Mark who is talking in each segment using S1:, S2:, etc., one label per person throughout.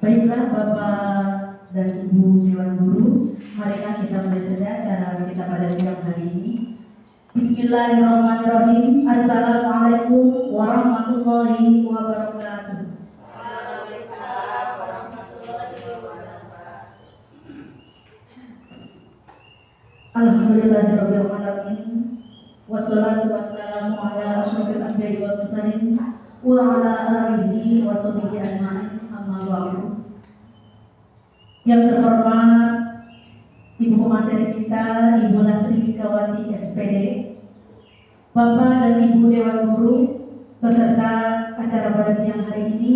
S1: Baiklah Bapak dan Ibu Dewan Guru, marilah kita mulai saja acara kita pada siang hari ini. Bismillahirrahmanirrahim. Assalamualaikum warahmatullahi wabarakatuh.
S2: Waalaikumsalam warahmatullahi wabarakatuh.
S1: Alhamdulillahirabbil alamin. Wassalatu wassalamu ala asyrofil anbiya'i wal mursalin wa ala alihi wa sahbihi ajma'in. Amma ba'du. Yang terhormat Ibu Pemateri kita, Ibu Nasri Bikawati SPD, Bapak dan Ibu Dewan Guru, peserta acara pada siang hari ini,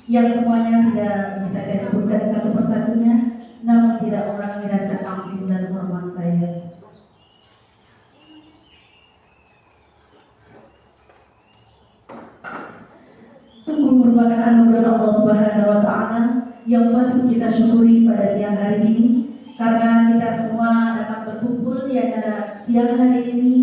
S1: yang semuanya tidak bisa saya sebutkan satu persatunya, namun tidak mengurangi rasa tangsim dan hormat saya. Sungguh merupakan anugerah Allah Subhanahu wa Ta'ala yang patut kita syukuri pada siang hari ini, karena kita semua dapat berkumpul di acara siang hari ini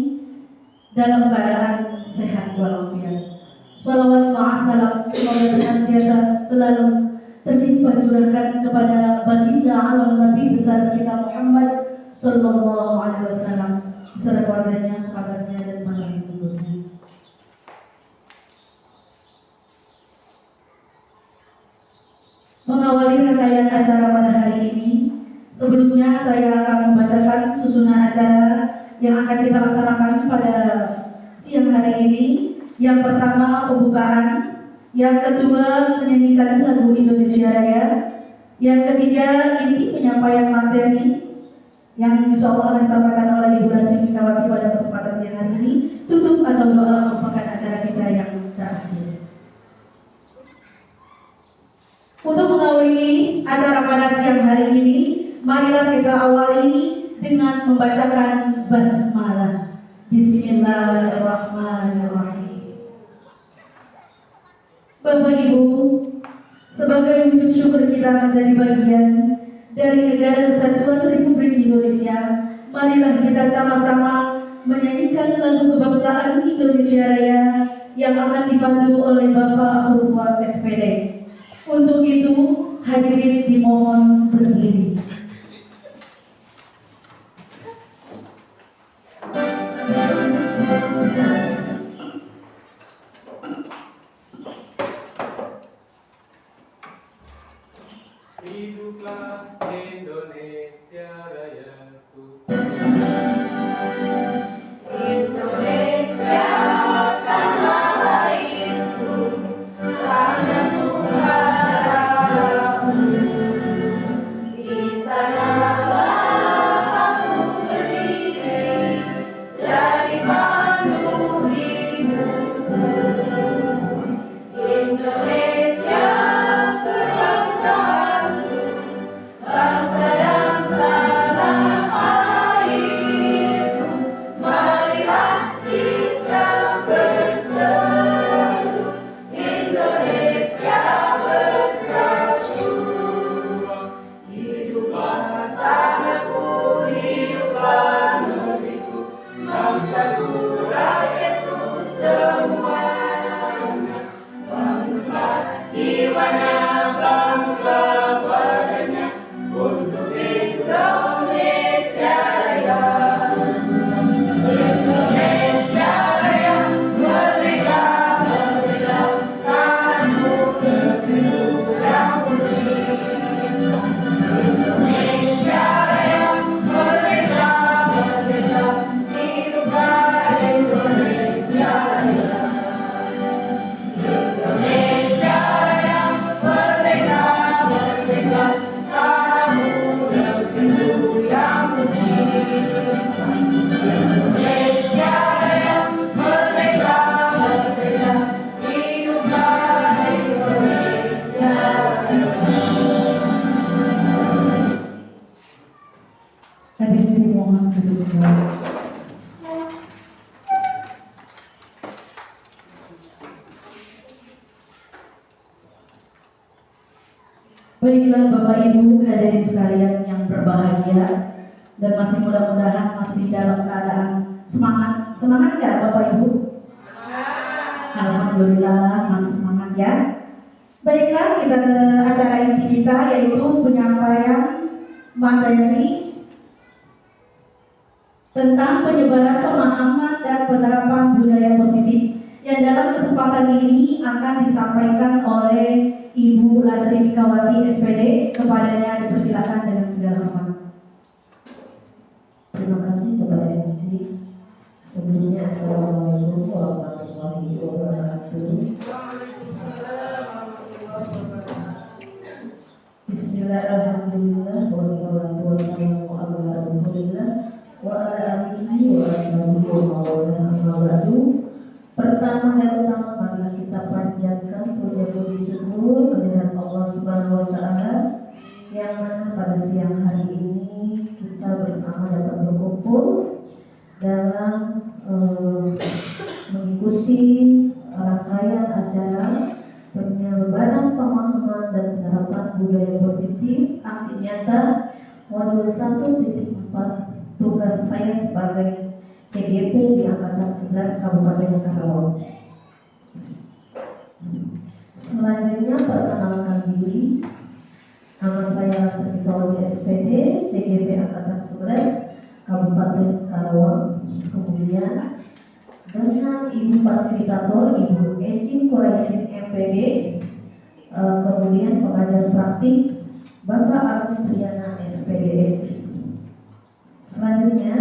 S1: dalam keadaan sehat walafiat. Shalawat ma'assalam semoga senantiasa selalu terlimpah curahkan kepada baginda alam Nabi besar kita Muhammad Sallallahu Alaihi Wasallam beserta keluarganya, sahabatnya dan para pengikutnya. Mengawali rangkaian acara pada hari ini, sebelumnya saya akan membacakan susunan acara yang akan kita laksanakan pada siang hari ini. Yang pertama pembukaan, yang kedua menyanyikan lagu Indonesia Raya, yang ketiga inti penyampaian materi yang insya Allah akan disampaikan oleh Ibu Nasri Bikawati pada kesempatan siang hari ini. Tutup atau doa merupakan acara kita yang terakhir. Untuk mengawali acara pada siang hari ini, marilah kita awali dengan membacakan basmalah. Bismillahirrahmanirrahim. Bapak Ibu, sebagai wujud syukur kita menjadi bagian dari Negara Kesatuan Republik Indonesia, marilah kita sama-sama menyanyikan lagu kebangsaan Indonesia Raya yang akan dipandu oleh Bapak Purwa SPD. Untuk itu, hadirin dimohon berdiri.
S3: Hiduplah Indonesia Rayaku.
S2: Indonesia tanah airku, tanah Tuhanku. Di sanalah aku berdiri, jadi pandu hidupku. Indonesia kebangsaanku, bangsa dan tanah airku. Marilah kita berseru, Indonesia bersatu. Hiduplah tanahku, hiduplah negeriku, bangsaku, rakyatku semuanya. Bangunlah jiwanya, bangunlah badannya untuk Indonesia Raya. Indonesia Raya, merdeka, merdeka, tanahku, negeriku yang kucinta. Indonesia Raya, merdeka, merdeka, hiduplah Indonesia Raya. Indonesia Raya, merdeka, merdeka, tanahku, negeriku yang kucinta. Indonesia Raya, merdeka, merdeka, hiduplah Indonesia Raya.
S1: Hadirin dimohon duduk kembali. Baiklah Bapak Ibu hadirin sekalian yang berbahagia, dan masih mudah-mudahan masih dalam keadaan semangat. Semangat nggak Bapak Ibu? Alhamdulillah masih semangat ya. Baiklah, kita ke acara inti kita, yaitu penyampaian materi tentang penyebaran pemahaman dan penerapan budaya positif yang dalam kesempatan ini akan disampaikan oleh Ibu Lasri Mikawati SPD. Kepadanya dipersilakan dengan segala hormat.
S4: Terima kasih kepada MC. Sebelumnya Assalamualaikum warahmatullahi wabarakatuh. Bismillah, alhamdulillah, wassalatu wassalamu ala rasulillah wa ala alihi wa ashabihi wa mawala amma ba'du. Pertama dan utama marilah kita panjatkan puja puji syukur kehadirat Allah Subhanahu wa taala yang mana pada siang hari ini kita bersama dapat berkumpul dalam mengikuti rangkaian acara penyebaran pemahaman dan penerapan budaya positif aksi nyata modul 1.4 tugas saya sebagai CGP di Angkatan 11 Kabupaten Karawang. Selanjutnya perkenalkan diri. Nama saya Lasri Mikawati SPD, CGP Angkatan 11 Kabupaten Karawang. Kemudian dengan Ibu Fasilitator Ibu Eci Quraisin MPD, kemudian pengajar praktik Bapak Agus Triana SPD. Selanjutnya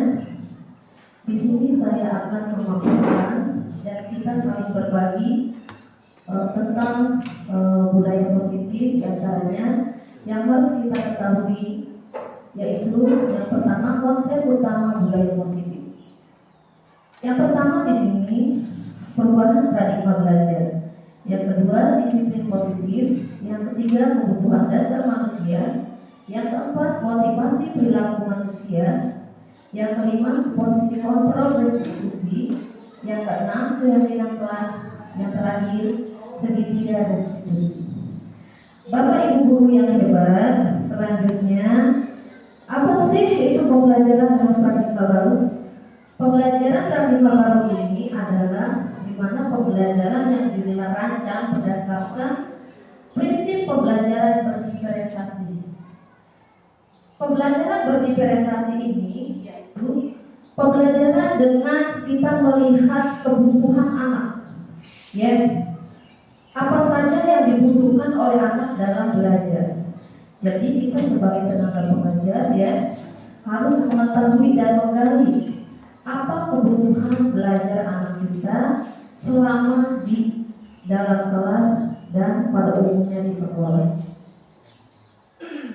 S4: di sini saya akan memaparkan dan kita saling berbagi tentang budaya positif, diantaranya yang harus kita ketahui, yaitu yang pertama konsep utama budaya positif. Yang pertama di sini perubahan paradigma belajar. Yang kedua disiplin positif. Yang ketiga kebutuhan dasar manusia. Yang keempat motivasi perilaku manusia. Yang kelima posisi kontrol restitusi. Yang keenam keyakinan kelas. Yang terakhir segitiga restitusi. Bapak Ibu guru yang hebat, selanjutnya apa sih itu pembelajaran dalam paradigma baru? Pembelajaran paradigma baru ini adalah di mana pembelajaran yang dirancang berdasarkan prinsip pembelajaran berdiferensiasi. Pembelajaran berdiferensiasi ini yaitu pembelajaran dengan kita melihat kebutuhan anak, ya, apa saja yang dibutuhkan oleh anak dalam belajar. Jadi kita sebagai tenaga pengajar ya harus mengetahui dan menggali apa kebutuhan belajar anak kita selama di dalam kelas dan pada umumnya di sekolah.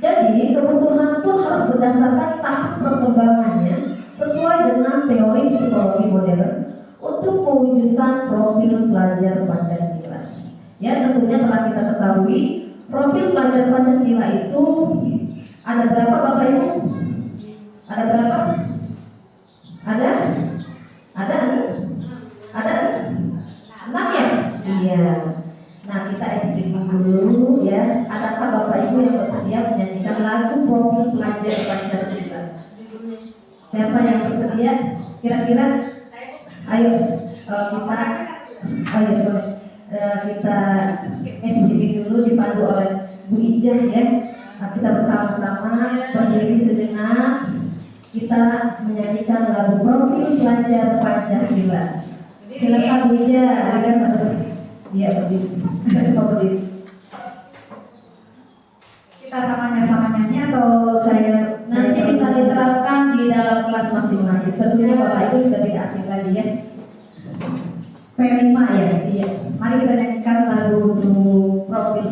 S4: Jadi kebutuhan pun harus berdasarkan tahap perkembangannya sesuai dengan teori psikologi modern untuk mewujudkan profil pelajar Pancasila. Ya, tentunya telah kita ketahui profil pelajar Pancasila itu ada berapa Bapak Ibu? Ada berapa? Ada 6 ya? Iya. Nah kita SPP dulu ya. Adakah Bapak Ibu yang bersedia menyanyikan lagu profil pelajar Pancasila? Siapa yang bersedia? Kira-kira? Ayo kita kita SPP dulu dipandu oleh Bu Ijah ya. Nah, kita bersama-sama berdiri sejenak. Kita menyanyikan lagu profil pelajar Pancasila. Silakan Bu Ija, dia berdiri.
S1: Kita sama nyanyi atau saya
S4: Nanti bisa diterapkan di dalam kelas masing-masing. Tentunya Bapak Ibu sudah tidak asing lagi ya.
S1: P5 ya?
S4: Iya.
S1: Mari kita nyanyikan lagu untuk profil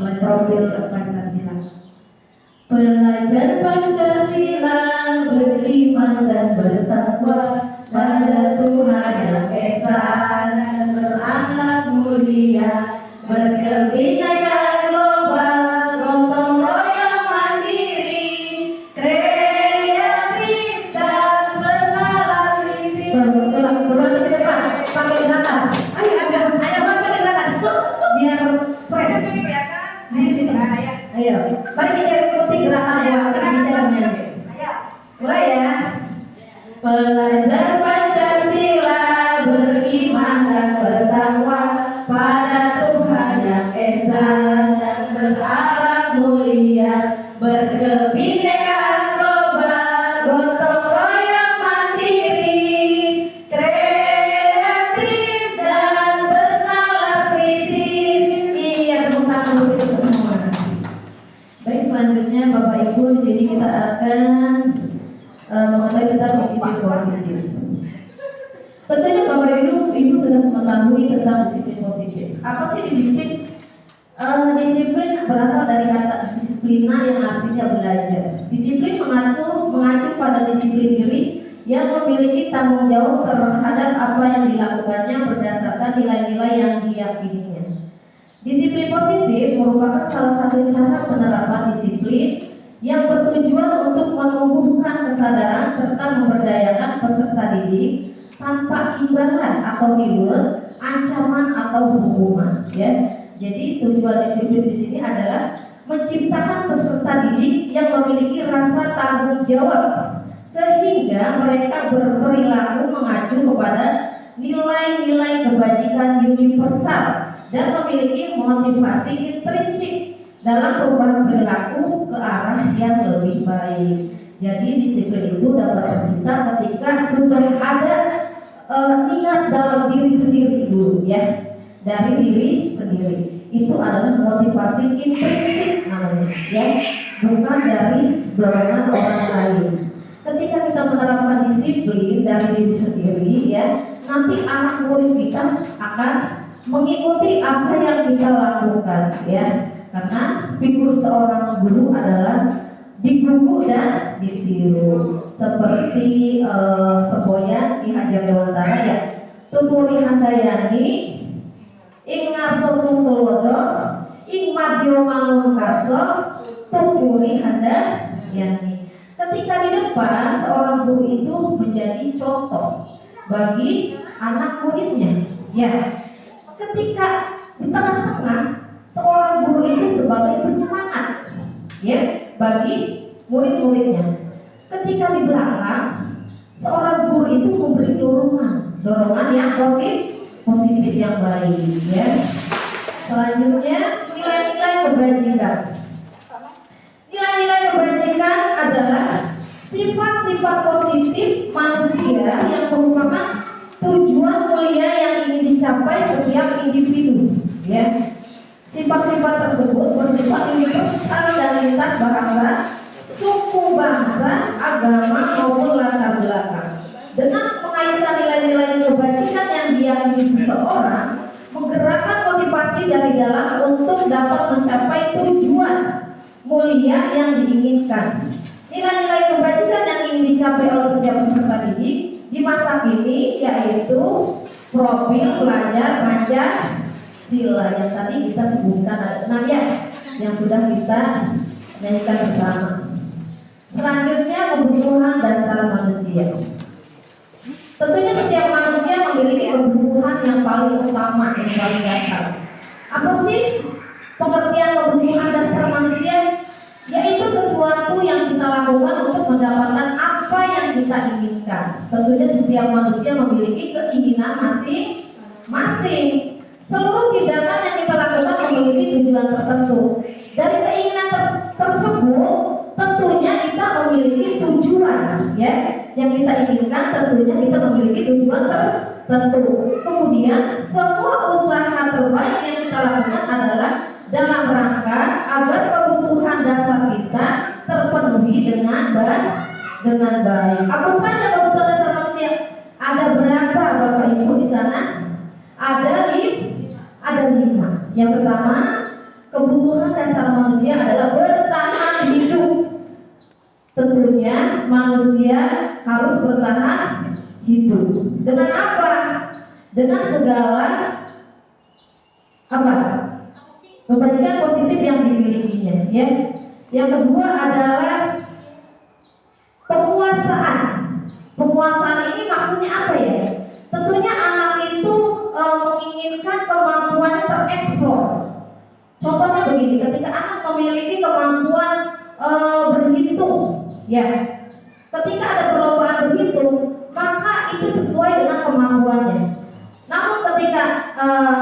S1: Pancasila. Pelajar Pancasila beriman dan bertakwa pada Tuhan yang Esa dan berakhlak mulia, berkebinekaan global, gotong royong mandiri, kreatif dan bernalar kritis. Keluar ke depan, pakai belakang. Ayo pakai belakang, biar fresh. Ayo, mari kita ikuti gerakan yang akan kita menyanyi. Mulai ya. Pelajar Pancasila beriman dan bertakwa pada Tuhan yang Esa dan berakhlak mulia,
S4: Baik, selanjutnya Bapak Ibu, di sini kita akan mengetahui tentang disiplin positif. Tentunya Bapak Ibu sudah mengetahui tentang disiplin positif. Apa sih disiplin? Disiplin berasal dari kata disiplina yang artinya belajar. Disiplin mengacu pada disiplin diri yang memiliki tanggung jawab terhadap apa yang dilakukannya berdasarkan nilai-nilai yang diyakininya. Disiplin positif merupakan salah satu cara penerapan disiplin yang bertujuan untuk menumbuhkan kesadaran serta memberdayakan peserta didik tanpa imbalan atau reward, ancaman atau hukuman. Ya, jadi tujuan disiplin di sini adalah menciptakan peserta didik yang memiliki rasa tanggung jawab sehingga mereka berperilaku mengacu kepada nilai-nilai kebajikan universal dan memiliki motivasi intrinsik dalam perubahan perilaku ke arah yang lebih baik. Jadi disiplin itu dapat tercipta ketika sudah ada niat dalam diri sendiri dulu, ya, dari diri sendiri. Itu adalah motivasi intrinsik namanya, ya, bukan dari dorongan orang lain. Ketika kita menerapkan disiplin dari diri sendiri, ya, nanti anak murid kita akan mengikuti apa yang kita lakukan, ya, karena figur seorang guru adalah digugu dan ditiru. Seperti semboyan Ki Hajar Dewantara, ya, tuturi handayani ing ngarso sungtulodo ing madyo mangunkarso tuturi handayani. Ketika di depan, seorang guru itu menjadi contoh bagi anak muridnya, ya. Ketika di tengah-tengah, seorang guru itu sebagai penyemangat, ya, bagi murid-muridnya. Ketika di belakang, seorang guru itu memberi dorongan yang positif yang baik, ya. Selanjutnya, nilai-nilai kebajikan. Nilai-nilai kebajikan adalah sifat-sifat positif manusia yang merupakan tujuan mulia yang ingin dicapai setiap individu, ya. Sifat-sifat tersebut bersifat universal dan lintas bahasa, suku, bangsa, agama maupun latar belakang. Dengan mengaitkan nilai-nilai kebajikan yang diyakini seseorang, menggerakkan motivasi dari dalam untuk dapat mencapai tujuan mulia yang diinginkan. Nilai-nilai kebajikan yang ingin dicapai oleh setiap peserta didik di masa kini yaitu profil pelajar Pancasila yang tadi kita sebutkan ada 6, ya, yang sudah kita nyanyikan bersama. Selanjutnya, kebutuhan dasar manusia. Tentunya setiap manusia memiliki kebutuhan yang paling utama, yang paling dasar. Apa sih pengertian kebutuhan dasar manusia? Yaitu sesuatu yang kita lakukan untuk mendapatkan apa yang kita inginkan. Tentunya setiap manusia memiliki keinginan masing-masing. Seluruh tindakan yang kita lakukan memiliki tujuan tertentu. Dari keinginan tersebut, tentunya kita memiliki tujuan, ya, yang kita inginkan. Tentunya kita memiliki tujuan tertentu. Kemudian semua usaha terbaik yang kita lakukan adalah dalam rangka agar kebutuhan dasar kita terpenuhi dengan baik. Apa saja kebutuhan dasar manusia? Ada berapa Bapak Ibu di sana? Ada 5. Yang pertama, kebutuhan dasar manusia adalah bertahan hidup. Tentunya manusia harus bertahan hidup. Dengan apa? Dengan segala kebajikan positif yang dimilikinya, ya. Yang kedua adalah penguasaan. Penguasaan ini maksudnya apa, ya? Tentunya anak itu menginginkan kemampuannya tereksplor. Contohnya begini, ketika anak memiliki kemampuan berhitung, ya. Ketika ada perlombaan berhitung, maka itu sesuai dengan kemampuannya. Namun ketika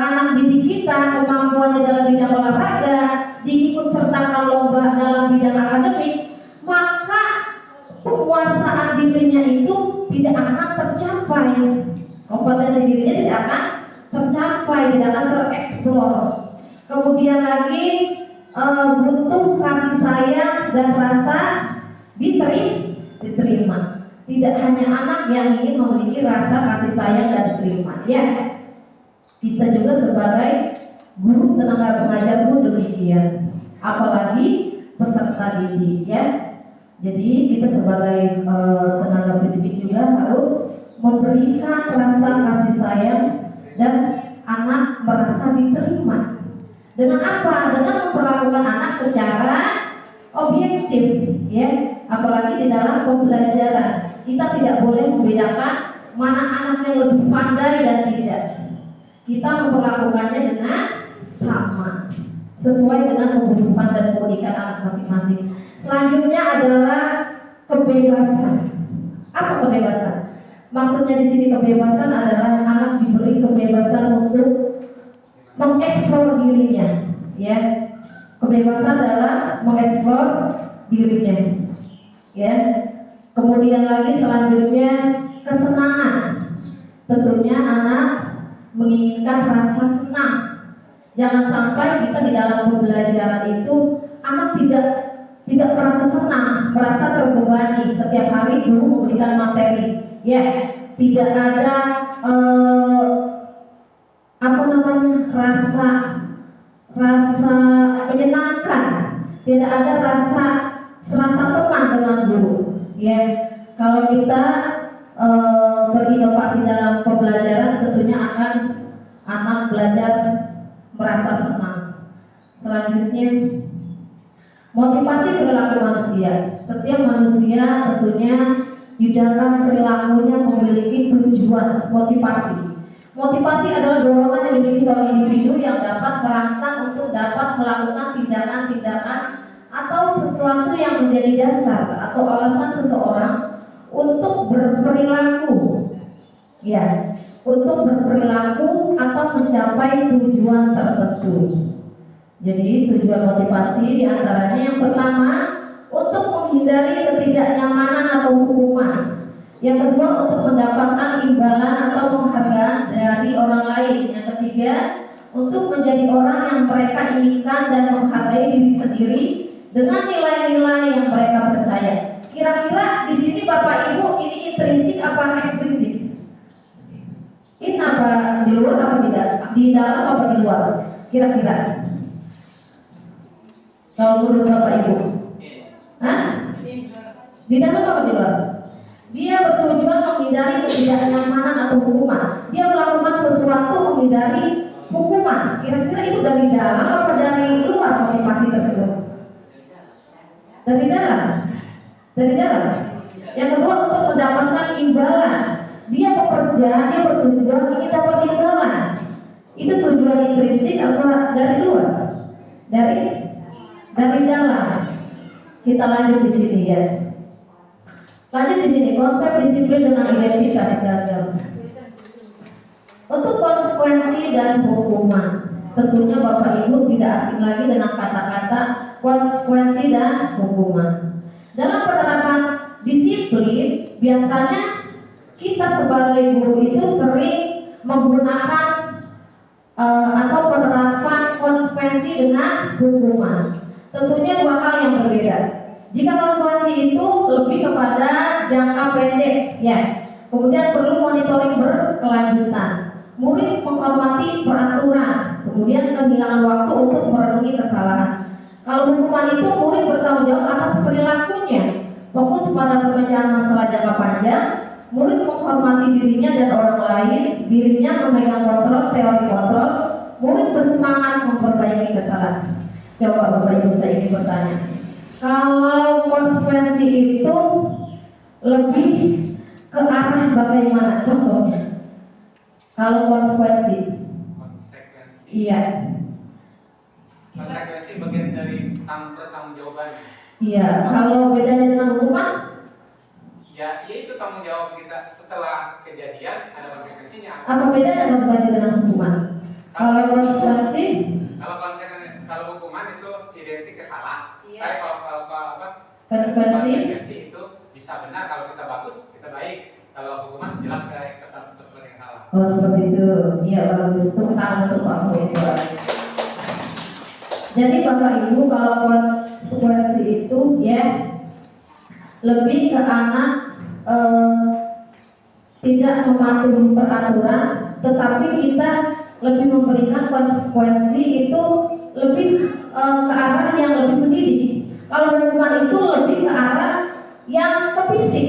S4: anak didik kita kemampuannya dalam bidang olahraga, diikut sertakan lomba dalam bidang akademik, maka penguasaan dirinya itu tidak akan tercapai. Kompetensi dirinya tidak akan tercapai, tidak akan tereksplor. Kemudian lagi butuh kasih sayang dan rasa diterima. Tidak hanya anak yang ingin memiliki rasa kasih sayang dan diterima, ya. Kita juga sebagai guru, tenaga pengajar pun demikian. Apalagi peserta didik, ya. Jadi kita sebagai tenaga pendidik juga harus memberikan rasa kasih sayang dan anak merasa diterima. Dengan apa? Dengan memperlakukan anak secara objektif, ya. Apalagi di dalam pembelajaran, kita tidak boleh membedakan mana anak yang lebih pandai dan tidak. Kita memperlakukannya dengan sama, sesuai dengan kebutuhan dan keunikan anak masing-masing. Selanjutnya adalah kebebasan. Apa kebebasan? Maksudnya di sini kebebasan adalah anak diberi kebebasan untuk mengeksplor dirinya, ya. Kebebasan dalam mengeksplor dirinya, ya. Kemudian lagi selanjutnya kesenangan. Tentunya anak menginginkan rasa senang. Jangan sampai kita di dalam pembelajaran itu anak tidak merasa senang, merasa terbebani setiap hari guru memberikan materi, ya. Tidak ada rasa menyenangkan, tidak ada serasa teman dengan guru, ya. Kalau kita berinovasi dalam pembelajaran, tentunya akan anak belajar merasa senang. Selanjutnya, motivasi perilaku manusia. Setiap manusia tentunya di dalam perilakunya memiliki tujuan, motivasi. Motivasi adalah dorongan yang dimiliki seorang individu yang dapat merangsang untuk dapat melakukan tindakan-tindakan atau sesuatu yang menjadi dasar atau alasan seseorang untuk berperilaku, ya, untuk berperilaku atau mencapai tujuan tertentu. Jadi tujuan motivasi diantaranya yang pertama untuk menghindari ketidaknyamanan atau hukuman. Yang kedua untuk mendapatkan imbalan atau penghargaan dari orang lain. Yang ketiga untuk menjadi orang yang mereka inginkan dan menghargai diri sendiri dengan nilai-nilai yang mereka percaya. Kira-kira di sini Bapak Ibu ini intrinsik apa eksplisit? Ini apa di luar apa tidak? Di dalam apa di luar? Kira-kira? Kalau menurut Bapak Ibu? Hah? Di dalam apa di luar? Dia bertujuan menghindari ketidaknyamanan atau hukuman. Dia melakukan sesuatu menghindari hukuman. Kira-kira itu dari dalam atau dari luar motivasi tersebut? Dari dalam. Dari dalam. Yang kedua untuk mendapatkan imbalan. Dia bekerja, dia bertujuan ingin dapat imbalan. Itu tujuan intrinsik atau dari luar? Dari dalam. Kita lanjut di sini, ya. Lanjut di sini, konsep disiplin dengan identitas gagal. Untuk konsekuensi dan hukuman, tentunya Bapak Ibu tidak asing lagi dengan kata-kata konsekuensi dan hukuman. Dalam penerapan disiplin, biasanya kita sebagai guru itu sering menggunakan atau penerapan konsekuensi dengan hukuman. Tentunya dua hal yang berbeda. Jika konsekuensi itu lebih kepada jangka pendek, ya. Kemudian perlu monitoring berkelanjutan. Murid menghormati peraturan, kemudian kehilangan waktu untuk merenungi kesalahan. Kalau hukuman itu murid bertanggung jawab atas perilakunya, fokus pada pemecahan masalah jangka panjang. Murid menghormati dirinya dan orang lain, dirinya memegang kontrol, teori kontrol. Murid bersemangat memperbaiki kesalahan. Coba Bapak Ibu saya ingin bertanya. Kalau konsekuensi itu lebih ke arah bagaimana contohnya? Kalau konsekuensi, iya.
S3: Konsekuensi bagian dari pertanggungjawaban.
S4: Iya. Kalau bedanya dengan hukuman?
S3: Ya itu tanggung jawab kita setelah kejadian ada konsekuensinya.
S4: Apa bedanya konsekuensi dengan hukuman? Kalau konsekuensi?
S3: Kalau hukuman itu identik ke salah.
S2: Iya.
S3: Tapi kalau apa?
S4: Konsekuensi
S3: itu bisa benar kalau kita bagus, kita baik. Kalau hukuman jelas kayak tetap yang salah.
S4: Oh seperti itu. Iya bagus. Tepuk tangan untuk Pak Ibu. Jadi Bapak Ibu kalau konsekuensi itu ya lebih ke anak tidak mematuhi peraturan, tetapi kita lebih memberikan konsekuensi itu lebih ke arah yang lebih mendidik. Kalau hukuman itu lebih ke arah yang ke fisik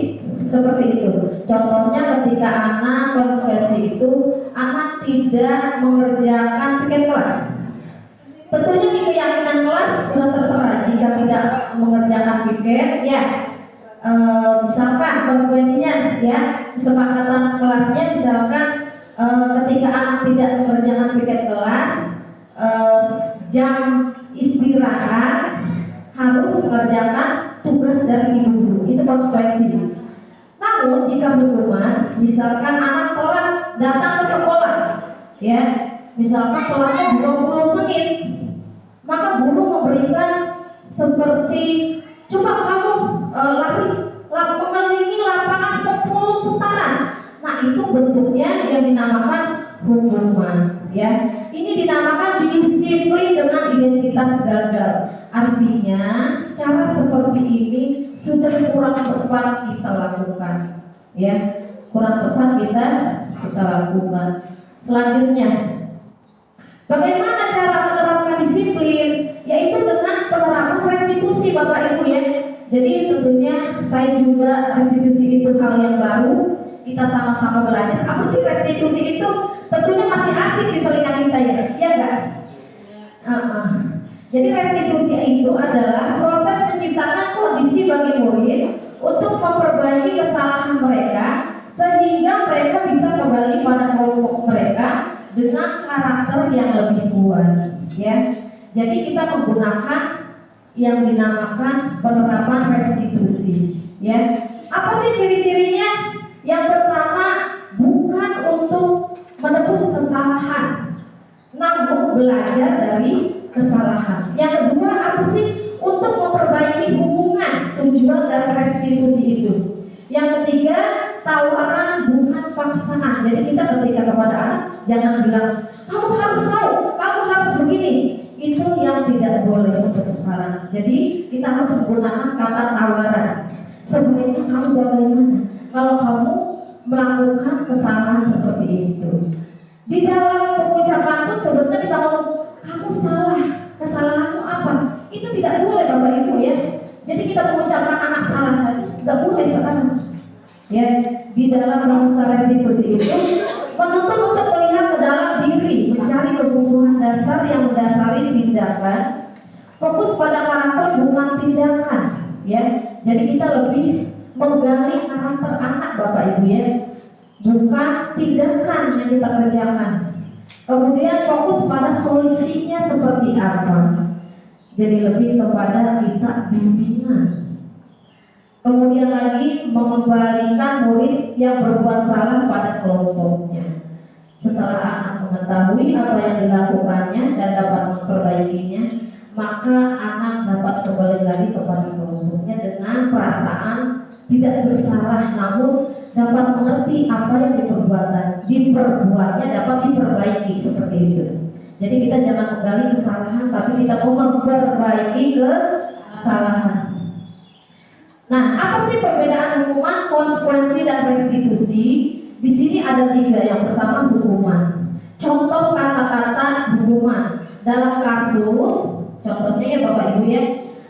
S4: seperti itu. Contohnya ketika anak konsekuensi itu anak tidak mengerjakan piket kelas. Tentunya di keyakinan kelas sudah tertera jika tidak mengerjakan piket, ya misalkan konsekuensinya ya kesepakatan kelasnya misalkan ketika anak tidak mengerjakan piket kelas, jam istirahat harus mengerjakan tugas dari ibu guru, itu konsekuensinya. Namun jika hukuman, misalkan anak telat datang ke sekolah, ya, misalkan sholatnya 20 menit, maka guru memberikan seperti coba kamu lari mengelilingi lapangan 10 putaran. Nah itu bentuknya yang dinamakan hukuman, ya. Ini dinamakan disiplin dengan identitas gagal. Artinya cara seperti ini sudah kurang tepat kita lakukan, ya, kurang tepat kita lakukan. Selanjutnya, bagaimana cara menerapkan disiplin? Yaitu dengan penerapan restitusi, Bapak Ibu ya. Jadi tentunya saya juga restitusi itu hal yang baru. Kita sama-sama belajar. Apa sih restitusi itu? Tentunya masih asik di telinga kita ya, ya enggak? Jadi restitusi itu adalah proses menciptakan kondisi bagi murid untuk memperbaiki kesalahan mereka sehingga mereka bisa kembali pada kelompok mereka dengan karakter yang lebih kuat, ya. Jadi kita menggunakan yang dinamakan penerapan restitusi, ya. Apa sih ciri-cirinya? Yang pertama, bukan untuk menebus kesalahan, namun belajar dari kesalahan. Yang kedua, apa sih? Untuk memperbaiki hubungan, tujuan dari restitusi itu. Yang ketiga, tawaran bukan paksaan. Jadi kita ketika kepada anak jangan bilang kamu harus mau, kamu harus begini. Itu yang tidak boleh untuk sekarang. Jadi kita harus menggunakan kata tawaran. Sebaiknya kamu bagaimana kalau kamu melakukan kesalahan seperti itu? Di dalam pengucapan pun sebetulnya kita ngomong kamu salah, kesalahanmu apa? Itu tidak boleh Bapak Ibu ya. Jadi kita mengucapkan anak salah saja tidak boleh sekarang. Ya, di dalam bahasa restitusi itu menuntut untuk melihat ke dalam diri, mencari kebutuhan dasar yang mendasari tindakan, fokus pada karakter bukan tindakan, ya. Jadi kita lebih menggali karakter anak Bapak Ibu ya, bukan tindakan yang kita kerjakan. Kemudian fokus pada solusinya seperti apa. Jadi lebih kepada kita bimbingan. Kemudian lagi mengembalikan murid yang berbuat salah pada kelompoknya. Setelah anak mengetahui apa yang dilakukannya dan dapat memperbaikinya, maka anak dapat kembali lagi kepada kelompoknya dengan perasaan tidak bersalah, namun dapat mengerti apa yang diperbuatnya dapat diperbaiki seperti itu. Jadi kita jangan menggali kesalahan, tapi kita mau memperbaiki kesalahan. Nah, apa sih perbedaan hukuman, konsekuensi, dan restitusi? Di sini ada 3. Yang pertama hukuman. Contoh kata-kata hukuman dalam kasus, contohnya ya Bapak Ibu ya,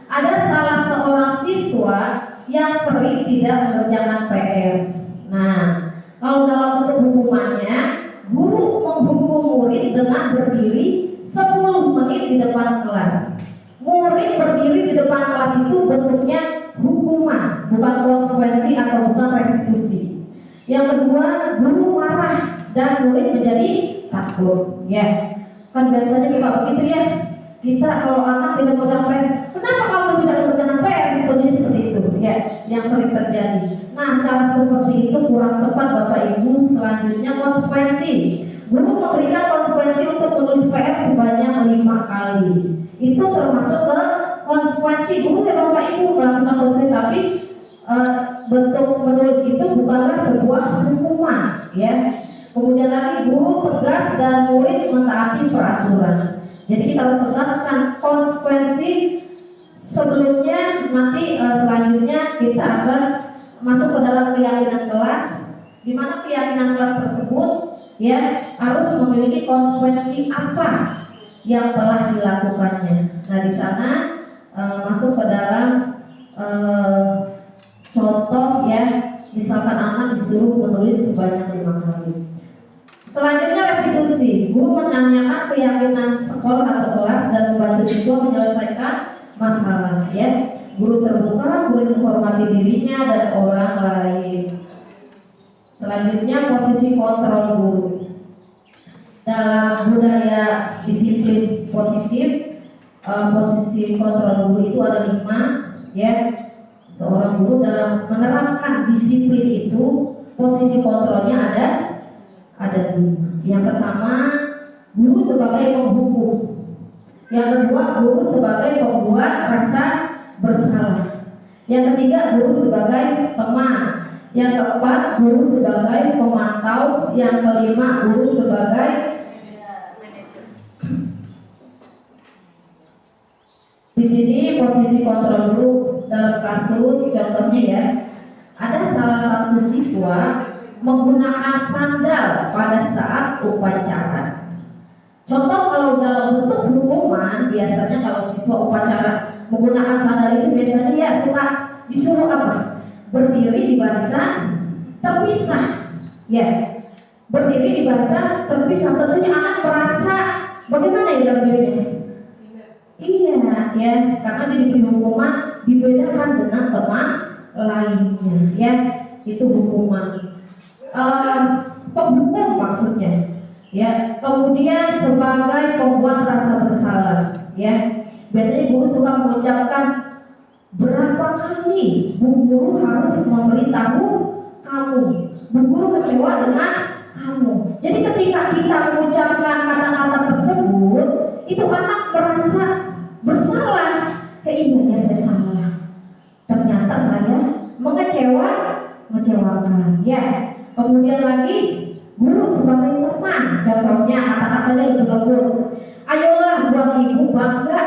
S4: ada salah seorang siswa yang sering tidak mengerjakan PR. Nah, kalau dalam bentuk hukumannya, guru menghukum murid dengan berdiri 10 menit di depan kelas. Murid berdiri di depan kelas itu bentuknya hukuman, bukan konsekuensi atau bukan restitusi. Yang kedua, guru marah dan murid menjadi takut. Ya, kan biasanya juga begitu ya. Kita kalau anak tidak mengerjakan PR, kenapa kamu tidak mengerjakan PR? Jadi seperti itu, ya, yang sering terjadi. Nah, cara seperti itu kurang tepat Bapak Ibu. Selanjutnya konsekuensi. Guru memberikan konsekuensi untuk menulis PR sebanyak 5 kali. Itu termasuk ke konsekuensi. Guru ya Bapak Ibu melakukan konsekuensi, tapi bentuk menulis itu bukanlah sebuah hukuman, ya. Kemudian lagi guru tegas dan murid mentaati peraturan. Jadi kita harus tegaskan konsekuensi sebelumnya nanti selanjutnya kita akan masuk ke dalam keyakinan kelas, di mana keyakinan kelas tersebut ya harus memiliki konsekuensi apa yang telah dilakukannya. Nah di sana masuk ke dalam contoh ya, misalkan anak disuruh menulis sebanyak 5 kali. Selanjutnya restitusi, guru menanyakan keyakinan sekolah atau kelas dan membantu siswa menyelesaikan masalah ya. Guru terbuka, guru menghormati dirinya dan orang lain. Selanjutnya posisi kontrol guru. Dalam budaya disiplin positif, posisi kontrol guru itu ada 5 ya. Seorang guru dalam menerapkan disiplin itu posisi kontrolnya ada 5. Yang pertama, guru sebagai penghukum. Yang kedua, guru sebagai pembuat rasa bersalah. Yang ketiga, guru sebagai teman. Yang keempat, guru sebagai pemantau. Yang kelima, guru sebagai di sini posisi kontrol guru dalam kasus contohnya ya, ada salah satu siswa menggunakan sandal pada saat upacara. Contoh kalau dalam bentuk hukuman, biasanya kalau siswa upacara menggunakan sandal itu biasanya ya suka disuruh apa? Berdiri di barisan terpisah. Ya, berdiri di barisan terpisah. Tentunya anak merasa bagaimana ya berdirinya? Iya, ya, karena diberi hukuman dibedakan dengan teman lainnya, ya, itu hukuman. Penghukum maksudnya, ya. Kemudian sebagai pembuat rasa bersalah, ya. Biasanya guru suka mengucapkan berapa kali bu guru harus memberitahu kamu, bu guru kecewa dengan kamu. Jadi ketika kita mengucapkan kata-kata tersebut, itu anak merasa bersalah. Iya saya salah. Ternyata saya mengecewakan, ya. Kemudian lagi guru sebagai teman, contohnya kata-katanya lebih lembut. Ayolah buat ibu bangga,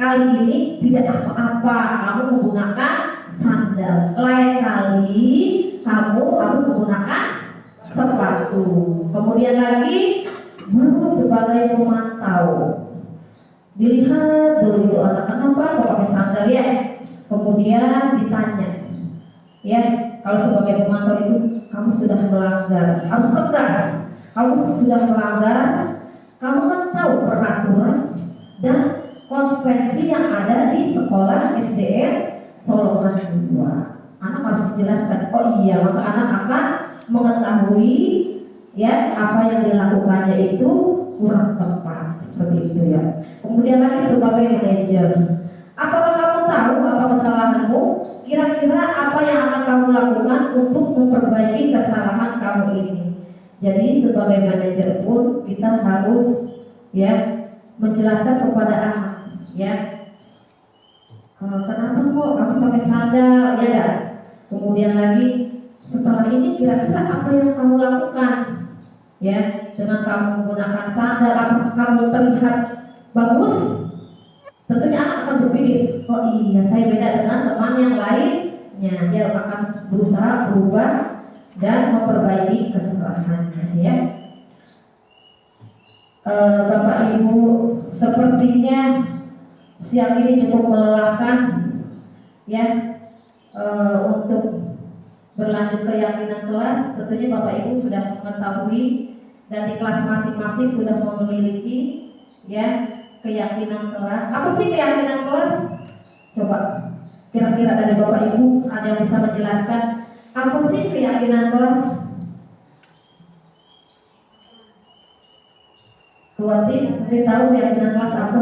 S4: kali ini tidak apa-apa kamu menggunakan sandal. Lain kali kamu harus menggunakan sepatu. Kemudian lagi guru sebagai pemantau. Dilihat dulu itu anak kenapa kok pakai sandal ya. Kemudian ditanya, ya kalau sebagai pemantau itu kamu sudah melanggar, harus tegas. Kamu sudah melanggar, kamu kan tahu peraturan dan konsekuensi yang ada di sekolah SDN Solongan 2. Anak harus dijelaskan. Oh iya, maka anak akan mengetahui ya apa yang dilakukannya itu kurang tepat, seperti itu ya. Kemudian lagi sebagai manajer, apakah kamu tahu apa kesalahanmu? Kira-kira apa yang akan kamu lakukan untuk memperbaiki kesalahan kamu ini? Jadi sebagai manajer pun kita harus ya menjelaskan kepada anak ya, kenapa kok kamu pakai sandal ya. Kemudian lagi setelah ini kira-kira apa yang kamu lakukan ya dengan kamu menggunakan sandal? Apakah kamu terlihat bagus? Tentunya anak akan berpikir, oh iya saya beda dengan teman yang lainnya. Dia akan berusaha berubah dan memperbaiki kesalahannya ya. Bapak Ibu, sepertinya siang ini cukup melelahkan ya untuk berlanjut keyakinan kelas. Tentunya Bapak Ibu sudah mengetahui dan di kelas masing-masing sudah memiliki ya keyakinan kelas. Apa sih keyakinan kelas? Coba kira-kira dari Bapak Ibu ada yang bisa menjelaskan apa sih keyakinan kelas? Keluarga mesti tahu keyakinan kelas apa?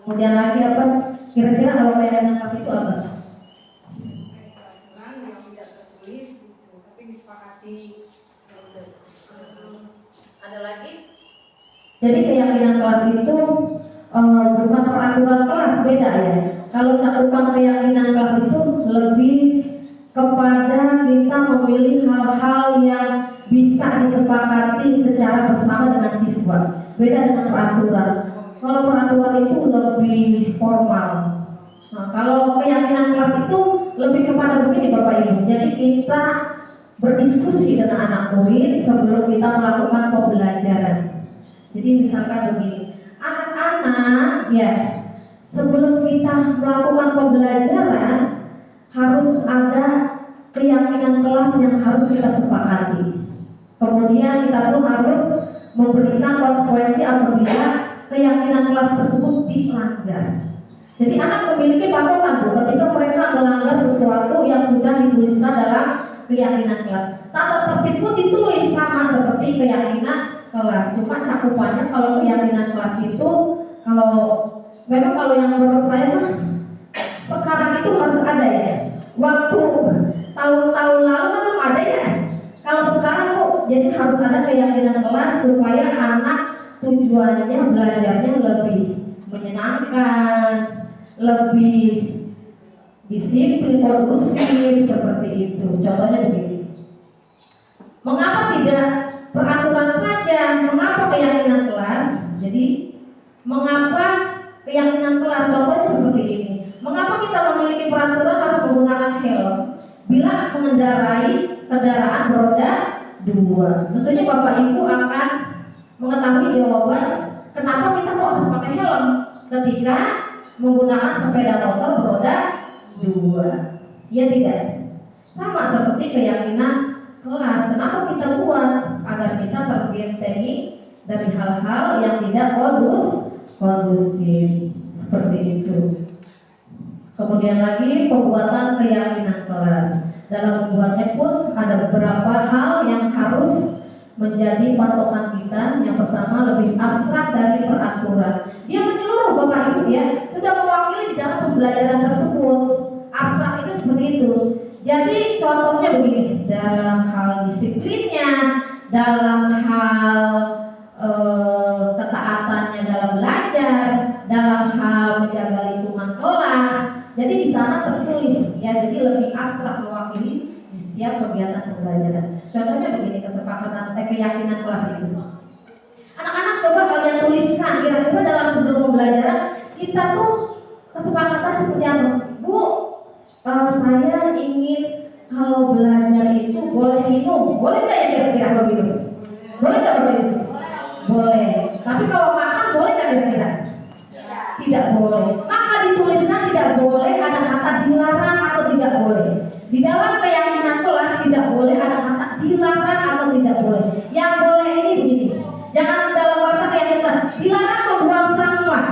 S4: Kemudian lagi apa? Kira-kira kalau keyakinan kelas itu apa?
S2: Aturan yang tidak tertulis, tapi disepakati. Ada lagi?
S4: Jadi keyakinan kelas itu bukan peraturan kelas, beda ya. Kalau cakupan keyakinan kelas itu lebih kepada kita memilih hal-hal yang bisa disepakati secara bersama dengan siswa. Beda dengan peraturan. peraturan itu lebih formal. Nah, kalau keyakinan kelas itu lebih kepada begini Bapak Ibu. Jadi kita berdiskusi dengan anak murid sebelum kita melakukan pembelajaran. Jadi misalkan begini, anak-anak ya, sebelum kita melakukan pembelajaran harus ada keyakinan kelas yang harus kita sepakati. Kemudian kita pun harus memberikan konsekuensi apabila keyakinan kelas tersebut dilanggar. Jadi anak memiliki patokan Bu, ketika mereka melanggar sesuatu yang sudah dituliskan dalam keyakinan kelas. Tata tertib pun ditulis sama seperti keyakinan kelas. Cuma cakupannya kalau keyakinan kelas itu, memang kalau yang menurut saya mah sekarang itu harus ada ya. Waktu tahun-tahun lalu kan belum ada ya. Kalau sekarang kok jadi harus ada keyakinan kelas supaya anak tujuannya belajarnya lebih menyenangkan, lebih disiplin, kondusif seperti itu. Contohnya begini. Mengapa tidak peraturan saja? Mengapa keyakinan kelas? Jadi mengapa keyakinan kelas? Contohnya seperti ini. Mengapa kita memiliki peraturan harus menggunakan helm bila mengendarai kendaraan beroda 2? Tentunya Bapak Ibu akan mengetahui jawaban kenapa kita kok harus pakai helm ketika menggunakan sepeda motor beroda 2. Ya tidak? Sama seperti keyakinan kelas. Kenapa kita buat? Agar kita terbentengi dari hal-hal yang tidak kondusif. Seperti itu. Kemudian lagi pembuatan keyakinan kelas. Dalam membuatnya pun ada beberapa hal yang harus menjadi patokan kita. Yang pertama lebih abstrak dari peraturan. Dia menyeluruh Bapak Ibu ya, sudah mewakili di dalam pembelajaran tersebut. Abstrak itu seperti itu. Jadi contohnya begini, dalam hal disiplinnya, dalam hal ketaatannya dalam belajar, dalam hal menjaga lingkungan kelas. Jadi di sana tertulis ya, jadi lebih abstrak mewakili di setiap kegiatan pembelajaran. Contohnya begini, kesepakatan keyakinan kelas itu. Anak-anak coba kalian tuliskan kira-kira dalam sebelum pembelajaran kita tuh kesepakatan seperti apa? Bu, saya ingin kalau belajar itu boleh minum, boleh nggak ya kira-kira kalau minum? Boleh nggak Bapak Ibu? Boleh. Tapi kalau makan boleh nggak kira-kira? Tidak boleh. Maka dituliskan tidak boleh ada kata dilarang atau tidak boleh. Di dalam keyakinan kelas tidak boleh ada kata dilarang atau tidak boleh. Yang boleh ini begini. Jangan dalam bahasa keyakinan kelas dilarang membuang sampah.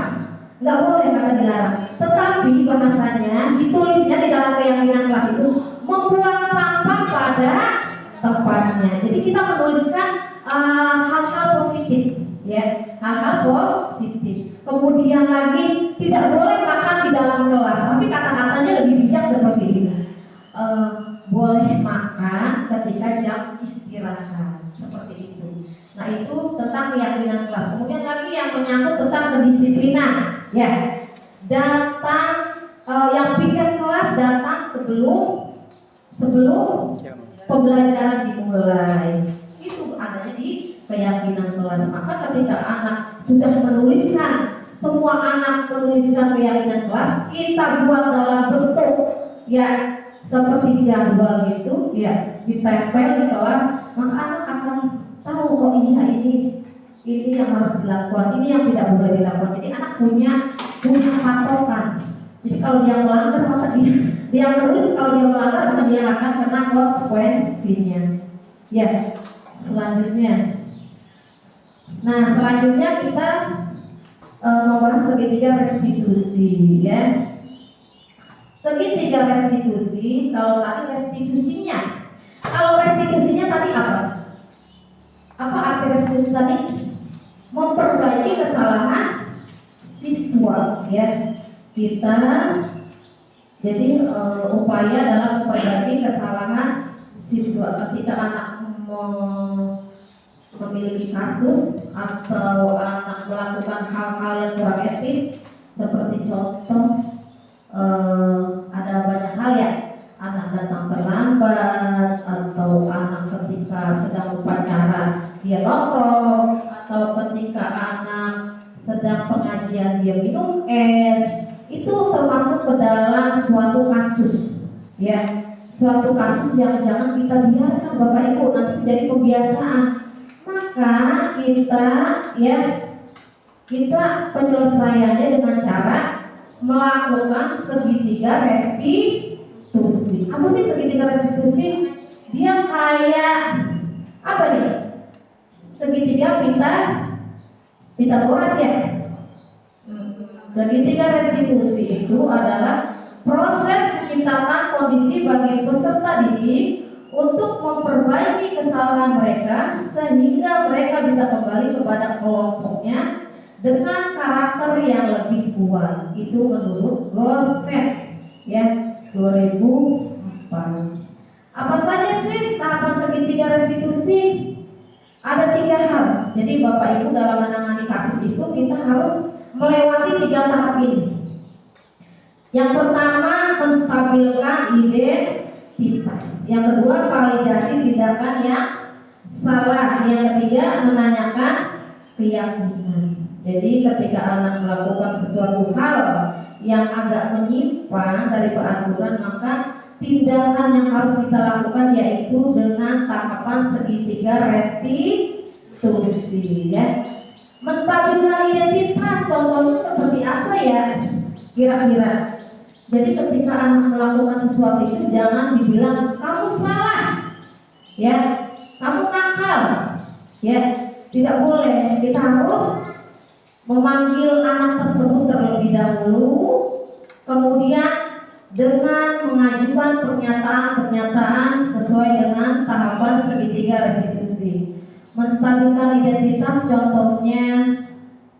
S4: Nggak boleh kata dilarang. Tetapi bahasanya ditulisnya di dalam keyakinan kelas itu membuang sampah pada tempatnya. Jadi kita menuliskan hal-hal positif, ya, hal-hal positif. Kemudian lagi tidak boleh makan di dalam kelas, tapi kata-katanya lebih bijak seperti ini. Boleh makan ketika jam istirahat, seperti itu. Nah itu tentang keyakinan kelas. Kemudian lagi yang menyangkut tentang kedisiplinan, ya. Datang yang pikir kelas datang sebelum pembelajaran dimulai. Itu adanya di keyakinan kelas. Maka ketika anak sudah menuliskan, semua anak menuliskan keyakinan kelas, kita buat dalam bentuk ya seperti jadwal gitu, ya ditempel di kelas, maka anak akan tahu oh iya ini yang harus dilakukan, ini yang tidak boleh dilakukan. Jadi anak punya patokan. Jadi kalau dia melanggar maka dia menulis, kalau dia melanggar maka dia akan kena konsekuensinya. Ya, selanjutnya. Nah, selanjutnya kita membahas segitiga restitusi, ya. Segitiga restitusi, kalau tadi restitusinya. Kalau restitusinya tadi apa? Apa arti restitusi tadi? Memperbaiki kesalahan siswa, ya. Kita jadi upaya dalam memperbaiki kesalahan siswa ketika anak memiliki kasus atau anak melakukan hal-hal yang kurang etis, seperti contoh ada banyak hal ya, anak datang terlambat atau anak ketika sedang upacara dia nongkrong, atau ketika anak sedang pengajian dia minum es, itu termasuk ke dalam suatu kasus, ya, suatu kasus yang jangan kita biarkan Bapak Ibu nanti menjadi kebiasaan. Maka kita penyelesaiannya dengan cara melakukan segitiga restitusi. Apa sih segitiga restitusi? Dia kayak apa nih? Segitiga Pitagoras ya. Segitiga restitusi itu adalah proses menciptakan kondisi bagi peserta didik untuk memperbaiki kesalahan mereka sehingga mereka bisa kembali kepada kelompoknya dengan karakter yang lebih kuat. Itu menurut Goset ya 2004. Apa saja sih tahapan segitiga restitusi? Ada 3 hal. Jadi Bapak Ibu dalam menangani kasus itu kita harus melewati 3 tahap ini. Yang pertama, menstabilkan identitas. Yang kedua, validasi tindakan yang salah. Yang ketiga, menanyakan keyakinan. Jadi ketika anak melakukan sesuatu hal yang agak menyimpang dari peraturan, maka tindakan yang harus kita lakukan yaitu dengan tahapan segitiga restitusi ya. Menstabilkan identitas contohnya seperti apa ya kira-kira? Jadi ketika anak melakukan sesuatu itu jangan dibilang kamu salah ya, kamu nakal ya, tidak boleh. Kita harus memanggil anak tersebut terlebih dahulu, kemudian dengan mengajukan pernyataan-pernyataan sesuai dengan tahapan segitiga restitusi. Menstabilkan identitas contohnya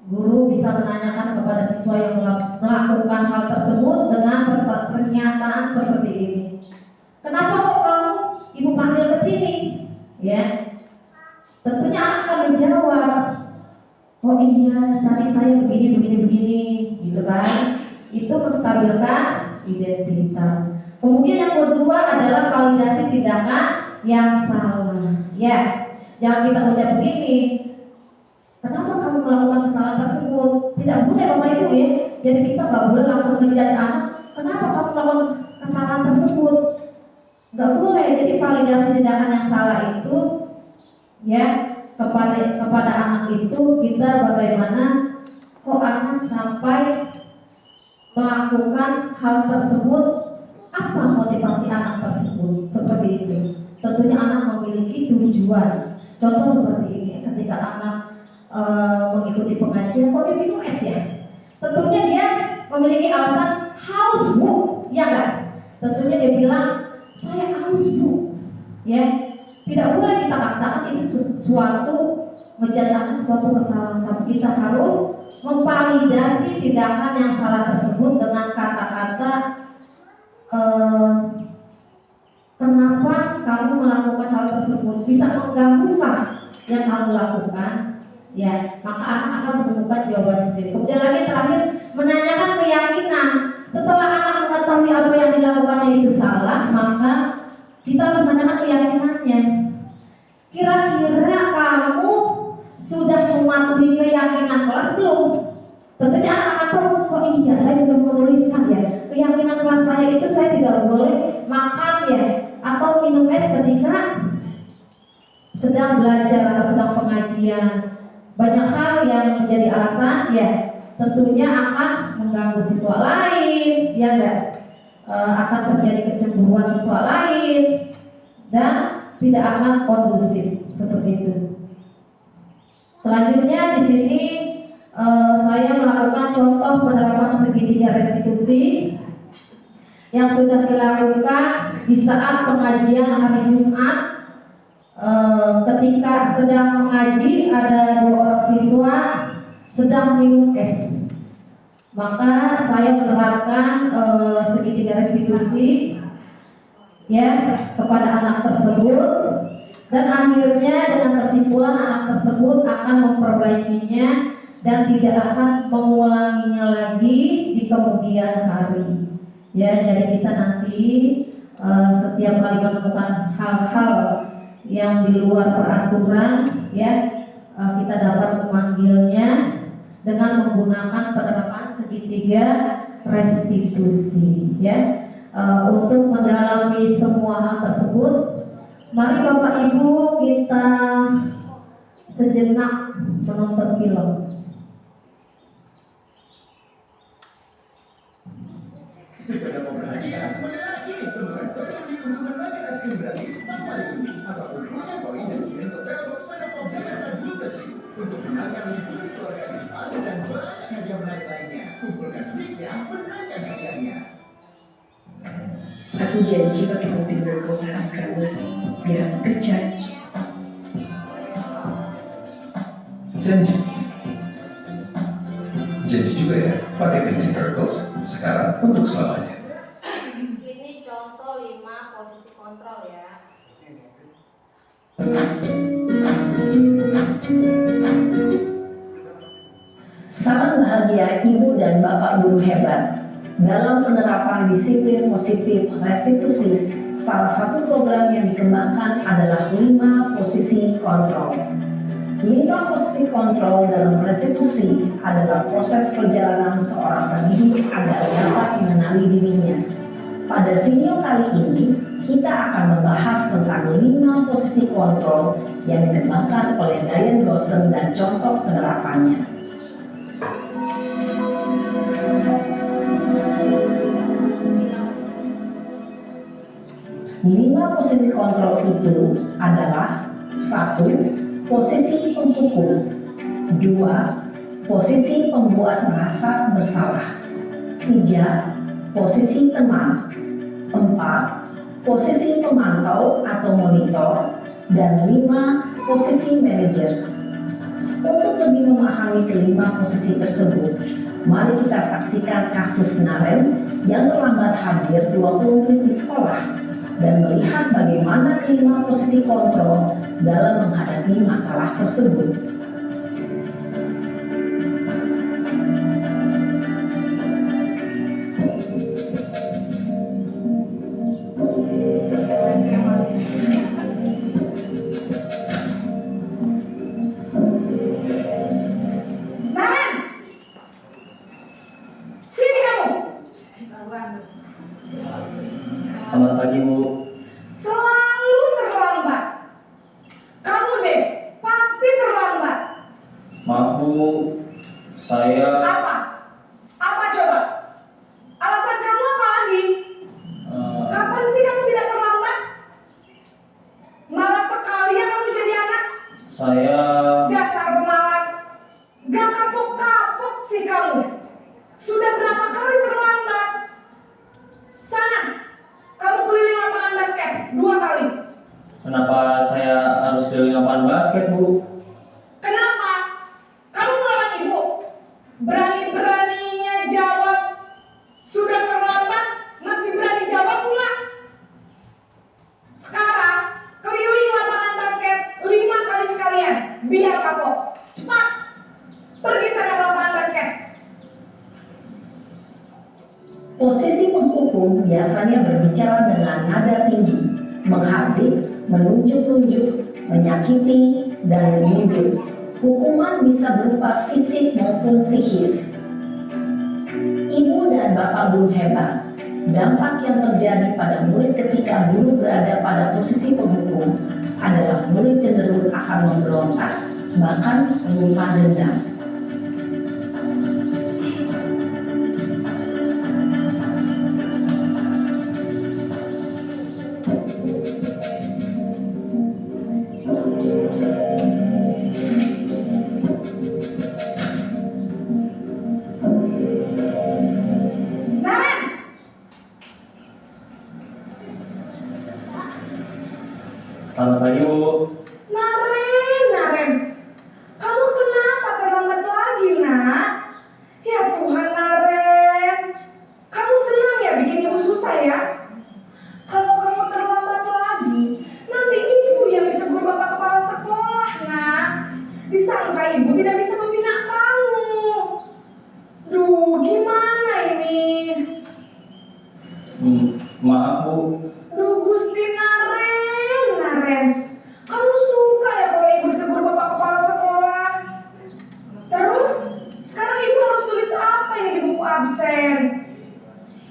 S4: guru bisa menanyakan kepada siswa yang melakukan hal tersebut dengan pernyataan seperti ini. Kenapa kok kamu ibu panggil ke sini? Ya, tentunya anak akan menjawab, oh iya tadi saya begini, gitu kan? Itu menstabilkan identitas. Kemudian yang kedua adalah validasi tindakan yang salah. Ya, jangan kita ucap begini. Kenapa kamu melakukan kesalahan tersebut? Tidak boleh Bapak Ibu ya. Jadi kita nggak boleh langsung ngejudge anak. Kenapa kamu melakukan kesalahan tersebut? Nggak boleh. Jadi validasi tindakan yang salah itu ya kepada anak itu kita bagaimana kok anak sampai melakukan hal tersebut, apa motivasi anak tersebut seperti itu. Tentunya anak memiliki tujuan. Contoh seperti ini, ketika anak mengikuti pengajian, kok dia minum es ya? Tentunya dia memiliki alasan haus bu, ya kan? Tentunya dia bilang saya haus bu, ya. Tidak boleh kita katakan itu suatu menjadikan suatu kesalahan, tapi kita harus memvalidasi tindakan yang salah tersebut dengan kata-kata kenapa kamu melakukan hal tersebut, bisa mengganggu yang kamu lakukan, ya maka anak akan menemukan jawaban sendiri. Kemudian lagi terakhir menanyakan keyakinan. Setelah anak mengetahui apa yang dilakukannya itu salah, maka kita harus menanyakan keyakinannya. Kira-kira kamu sudah mematuhi keyakinan kelas belum? Tentunya anak akan tahu, oh iya saya sudah menuliskan ya keyakinan kelas saya itu saya tidak boleh makan ya atau minum es ketika sedang belajar atau sedang pengajian. Banyak hal yang menjadi alasan ya tentunya akan mengganggu siswa lain, ya enggak? Akan terjadi kecemburuan siswa lain dan tidak akan kondusif seperti itu. Selanjutnya di sini saya melakukan contoh penerapan segitiga restitusi yang sudah dilakukan di saat pengajian hari Jumat. Ketika sedang mengaji ada 2 orang siswa sedang minum es, maka saya menerapkan segitiga restitusi ya kepada anak tersebut, dan akhirnya dengan kesimpulan anak tersebut akan memperbaikinya dan tidak akan mengulanginya lagi di kemudian hari. Ya, jadi kita nanti setiap kali menemukan hal-hal yang di luar peraturan, ya kita dapat memanggilnya dengan menggunakan penerapan segitiga restitusi, ya. Untuk mendalami semua hal tersebut, mari Bapak Ibu kita sejenak menonton film.
S5: Untuk menangkan liburan keluarga di Jepang dan banyak hadiah menarik lainnya, kumpulkan slipnya, menangkan hadiahnya.
S6: Aku janji pakai putih Miracle sekarang Mas, biar aku berjanji.
S7: Janji. Janji juga ya, pakai Putih Miracles sekarang untuk selamanya.
S2: Ini contoh 5 posisi kontrol ya.
S4: Salam bahagia Ibu dan Bapak Guru hebat. Dalam penerapan disiplin positif restitusi, salah satu program yang dikembangkan adalah 5 posisi kontrol. 5 posisi kontrol dalam restitusi adalah proses perjalanan seorang pendidik agar dapat mengenali dirinya. Pada video kali ini, kita akan membahas tentang 5 posisi kontrol yang dikembangkan oleh Diane Dawson dan contoh penerapannya. 5 posisi kontrol itu adalah 1. Posisi penghukum, 2. Posisi pembuat merasa bersalah, 3. Posisi teman, 4. Posisi pemantau atau monitor, dan 5. Posisi manajer. Untuk lebih memahami kelima posisi tersebut, mari kita saksikan kasus Naren yang terlambat hadir 20 menit di sekolah dan melihat bagaimana kelima posisi kontrol dalam menghadapi masalah tersebut. Naren! Sini kamu!
S8: Selamat pagi, Bu.
S4: Selalu terlambat. Kamu deh, pasti terlambat.
S8: Maaf, Bu. Saya
S4: Apa? Apa coba? Alasan kamu apa lagi? Kapan sih kamu tidak terlambat? Malas sekali ya kamu jadi anak.
S8: saya
S4: Dasar pemalas. Gak kapok-kapok sih kamu. Sudah berapa kali terlambat? Sana, kamu keliling lapangan basket 2 kali.
S8: kenapa saya harus keliling lapangan basket, Bu?
S4: Kenapa? Kamu melawan ibu. Berani-beraninya jawab. Sudah terlambat, masih berani jawab pula. Sekarang, keliling lapangan basket 5 kali sekalian. Biar kapok. Cepat. Pergi sana ke lapangan basket. Posisi penghukum biasanya berbicara dengan nada tinggi, menghardik, menunjuk-nunjuk, menyakiti, dan menuduh. Hukuman bisa berupa fisik maupun psikis. Ibu dan Bapak Guru hebat, dampak yang terjadi pada murid ketika guru berada pada posisi penghukum adalah murid cenderung akan memberontak, bahkan menyimpan dendam. Naren!
S8: Selamat pagi, Bu.
S4: Naren, kamu kenapa terlambat lagi, nak? Ya Tuhan, Naren, kamu senang ya bikin ibu susah ya? Kalau kamu terlambat lagi, nanti ibu yang ditegur bapak kepala sekolah, nak. Disangka ibu tidak bisa membina kamu. Duh, gimana ini?
S8: Maaf, Bu.
S4: Duh, Gusti Naren, kamu suka ya kalau ibu ditegur bapak kepala sekolah? Terus, sekarang absen.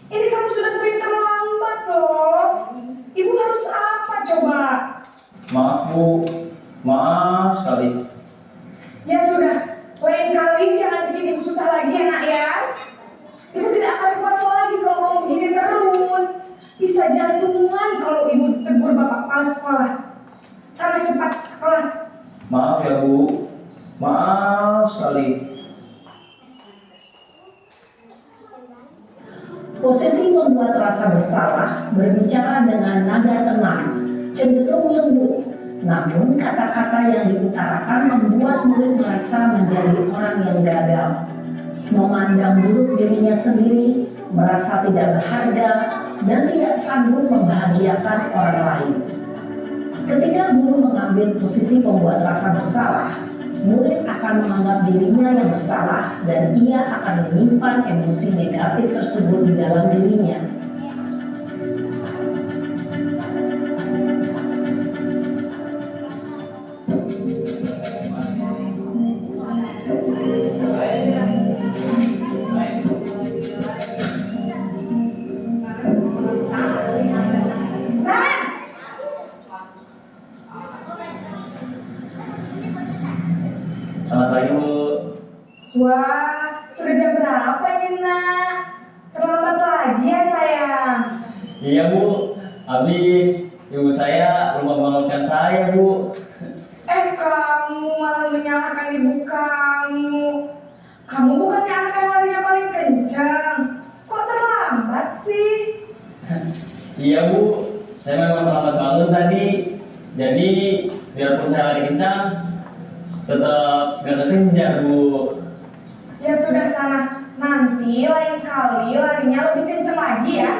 S4: Ini kamu sudah sering terlambat loh. Ibu harus apa coba?
S8: Maaf Bu, maaf sekali.
S4: Ya sudah, lain kali jangan bikin ibu susah lagi ya nak ya. Ibu tidak akan kuat lagi kalau kamu begini terus. Bisa jantungan kalau ibu tegur bapak kepala sekolah. Sana cepat ke kelas.
S8: Maaf ya Bu, maaf sekali.
S1: Posisi membuat rasa bersalah berbicara dengan nada tenang, cenderung lembut. Namun kata-kata yang diutarakan membuat murid merasa menjadi orang yang gagal, memandang buruk dirinya sendiri, merasa tidak berharga, dan tidak sanggup membahagiakan orang lain. Ketika guru mengambil posisi pembuat rasa bersalah, murid akan menganggap dirinya yang bersalah dan ia akan menyimpan emosi negatif tersebut di dalam dirinya.
S8: Selamat pagi Bu.
S4: Wah, sudah jam berapa ini nak? Terlambat lagi ya sayang.
S8: Iya Bu, habis ibu saya belum membangunkan saya Bu.
S4: Kamu malah menyalahkan ibu kamu. Kamu bukannya anak yang larinya paling kencang. Kok terlambat sih?
S8: Iya Bu, saya memang terlambat bangun tadi. Jadi biarpun saya lari kencang, tetap gak kekejar Bu.
S4: Ya sudah sana. Nanti lain kali larinya lebih kencang lagi ya.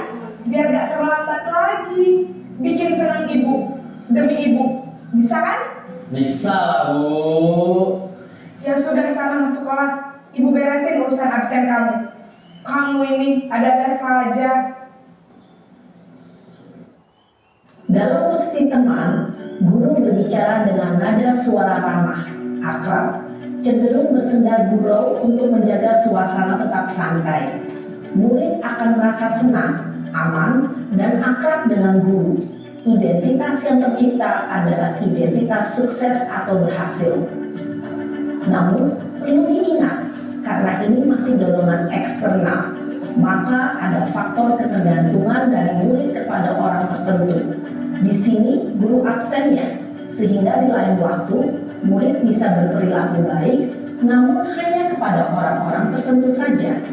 S4: Biar gak terlambat lagi. Bikin senang ibu. Demi ibu. Bisa kan?
S8: Bisa lah Bu.
S4: Ya sudah sana masuk kelas. Ibu beresin urusan absen kamu. Kamu ini ada-ada saja.
S1: Dalam posisi teman, guru berbicara dengan nada suara ramah, akrab, cenderung bersenda gurau untuk menjaga suasana tetap santai. Murid akan merasa senang, aman, dan akrab dengan guru. Identitas yang tercipta adalah identitas sukses atau berhasil. Namun, perlu diingat, karena ini masih dorongan eksternal, maka ada faktor ketergantungan dari murid kepada orang tertentu. Di sini, guru absennya, sehingga di lain waktu, murid bisa berperilaku baik, namun hanya kepada orang-orang tertentu saja.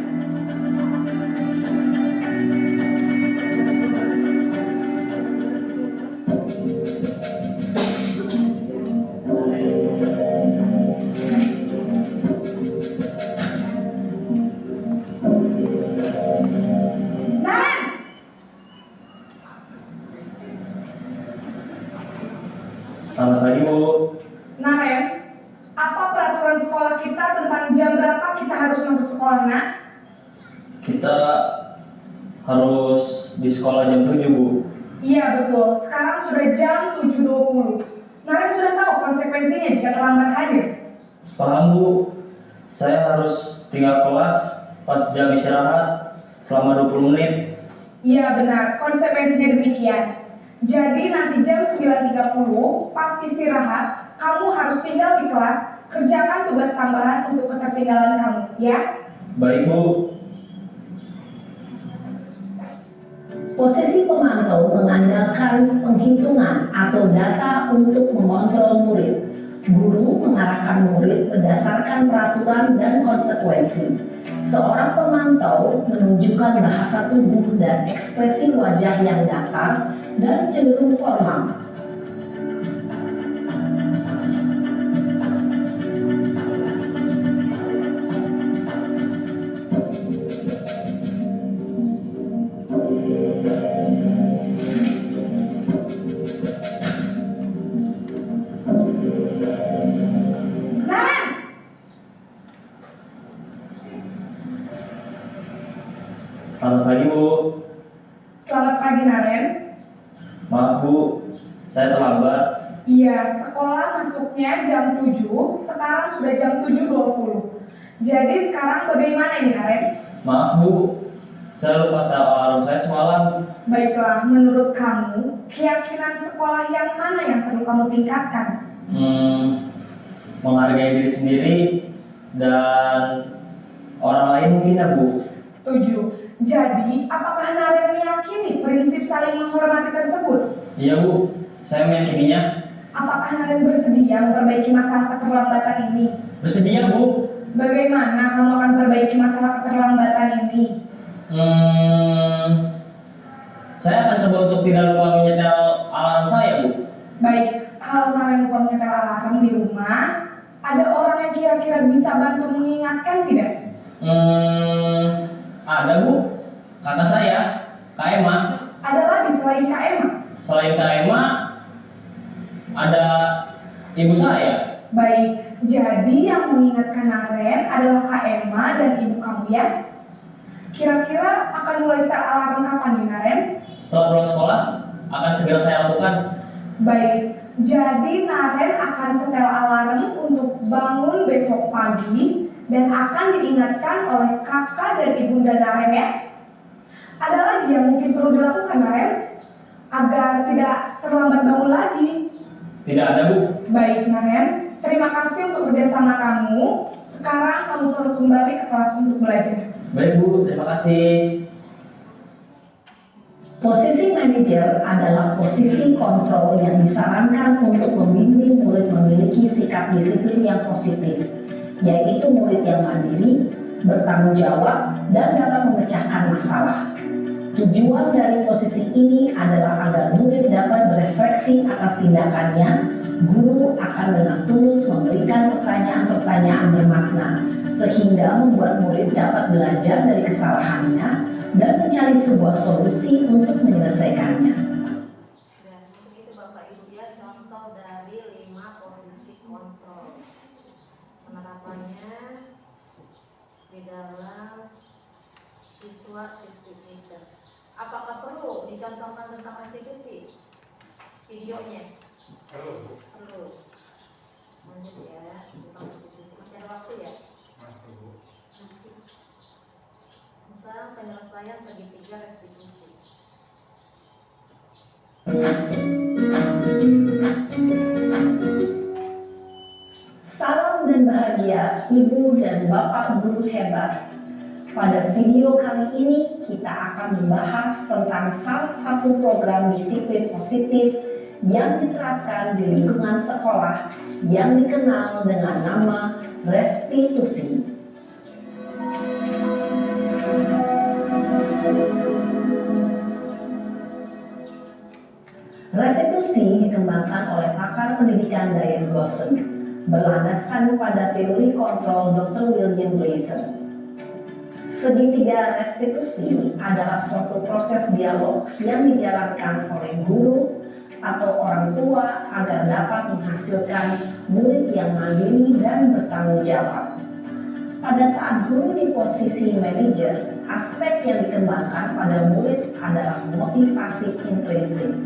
S8: Selamat pagi Bu.
S4: Nah Ren, apa peraturan sekolah kita tentang jam berapa kita harus masuk sekolah nak?
S8: Kita harus di sekolah jam 7 Bu.
S4: Iya betul, sekarang sudah jam 7.20. Nah Ren sudah tahu konsekuensinya jika terlambat hadir.
S8: Paham Bu. Saya harus tinggal kelas pas jam istirahat selama 20 menit.
S4: Iya benar, konsekuensinya demikian. Jadi nanti jam 9.30 pas istirahat, kamu harus tinggal di kelas, kerjakan tugas tambahan untuk ketertinggalan kamu, ya?
S8: Baik Bu.
S1: Posisi pemantau mengandalkan penghitungan atau data untuk mengontrol murid. Guru mengarahkan murid berdasarkan peraturan dan konsekuensi. Seorang pemantau menunjukkan bahasa tubuh dan ekspresi wajah yang datar dan cenderung formal.
S8: Selamat pagi Bu.
S4: Selamat pagi Naren.
S8: Maaf Bu, saya terlambat.
S4: Iya, sekolah masuknya jam 7, sekarang sudah jam 7.20. Jadi sekarang bagaimana ini Naren?
S8: Maaf Bu, saya lupa setel alarm saya semalam.
S4: Baiklah, menurut kamu, keyakinan sekolah yang mana yang perlu kamu tingkatkan?
S8: Menghargai diri sendiri dan orang lain mungkin ya Bu.
S4: Setuju. Jadi, apakah Naren meyakini prinsip saling menghormati tersebut?
S8: Iya Bu, saya meyakininya.
S4: Apakah Naren bersedia memperbaiki masalah keterlambatan ini?
S8: Bersedia Bu.
S4: Bagaimana kamu akan perbaiki masalah keterlambatan ini?
S8: Saya akan coba untuk tidak lupa menyetel alarm saya Bu.
S4: Baik, kalau Naren lupa menyetel alarm di rumah, ada orang yang kira-kira bisa bantu mengingatkan tidak?
S8: Ada Bu, kata saya, Kak Emma.
S4: Ada lagi selain Kak Emma?
S8: Selain Kak Emma, ada ibu saya.
S4: Baik, jadi yang mengingatkan Naren adalah Kak Emma dan ibu kamu ya? Kira-kira akan mulai setel alarm kapan nih Naren?
S8: Setelah pulang sekolah, akan segera saya lakukan.
S4: Baik, jadi Naren akan setel alarm untuk bangun besok pagi dan akan diingatkan oleh kakak dan ibunda Naren ya. Ada lagi yang mungkin perlu dilakukan Naren agar tidak terlambat bangun lagi?
S8: Tidak ada Bu.
S4: Baik Naren, terima kasih untuk kerjasama kamu. Sekarang kamu perlu kembali ke kelas untuk belajar.
S8: Baik Bu, terima kasih.
S1: Posisi manajer adalah posisi kontrol yang disarankan untuk membimbing murid memiliki sikap disiplin yang positif, yaitu murid yang mandiri, bertanggung jawab, dan dapat memecahkan masalah. Tujuan dari posisi ini adalah agar murid dapat berefleksi atas tindakannya. Guru akan dengan tulus memberikan pertanyaan-pertanyaan bermakna, sehingga membuat murid dapat belajar dari kesalahannya dan mencari sebuah solusi untuk menyelesaikannya.
S2: Dan untuk itu Bapak Ibu ya, contoh dari 5 posisi kontrol. Penerapannya di dalam siswa-siswi kita. Apakah perlu dicontohkan tentang restitusi? Videonya?
S3: Perlu.
S2: Perlu. Lanjut ya, tentang restitusi. Masih ada waktu ya?
S3: Masih Bu.
S2: Masih. Tentang penyelesaian segitiga restitusi.
S1: Salam dan bahagia Ibu dan Bapak guru hebat. Pada video kali ini kita akan membahas tentang salah satu program disiplin positif yang diterapkan di lingkungan sekolah yang dikenal dengan nama restitusi. Restitusi dikembangkan oleh pakar pendidikan Diane Gosson, berlandaskan pada teori kontrol Dr. William Glasser. Segitiga restitusi adalah suatu proses dialog yang dijalankan oleh guru atau orang tua agar dapat menghasilkan murid yang mandiri dan bertanggung jawab. Pada saat guru di posisi manajer, aspek yang dikembangkan pada murid adalah motivasi intrinsik,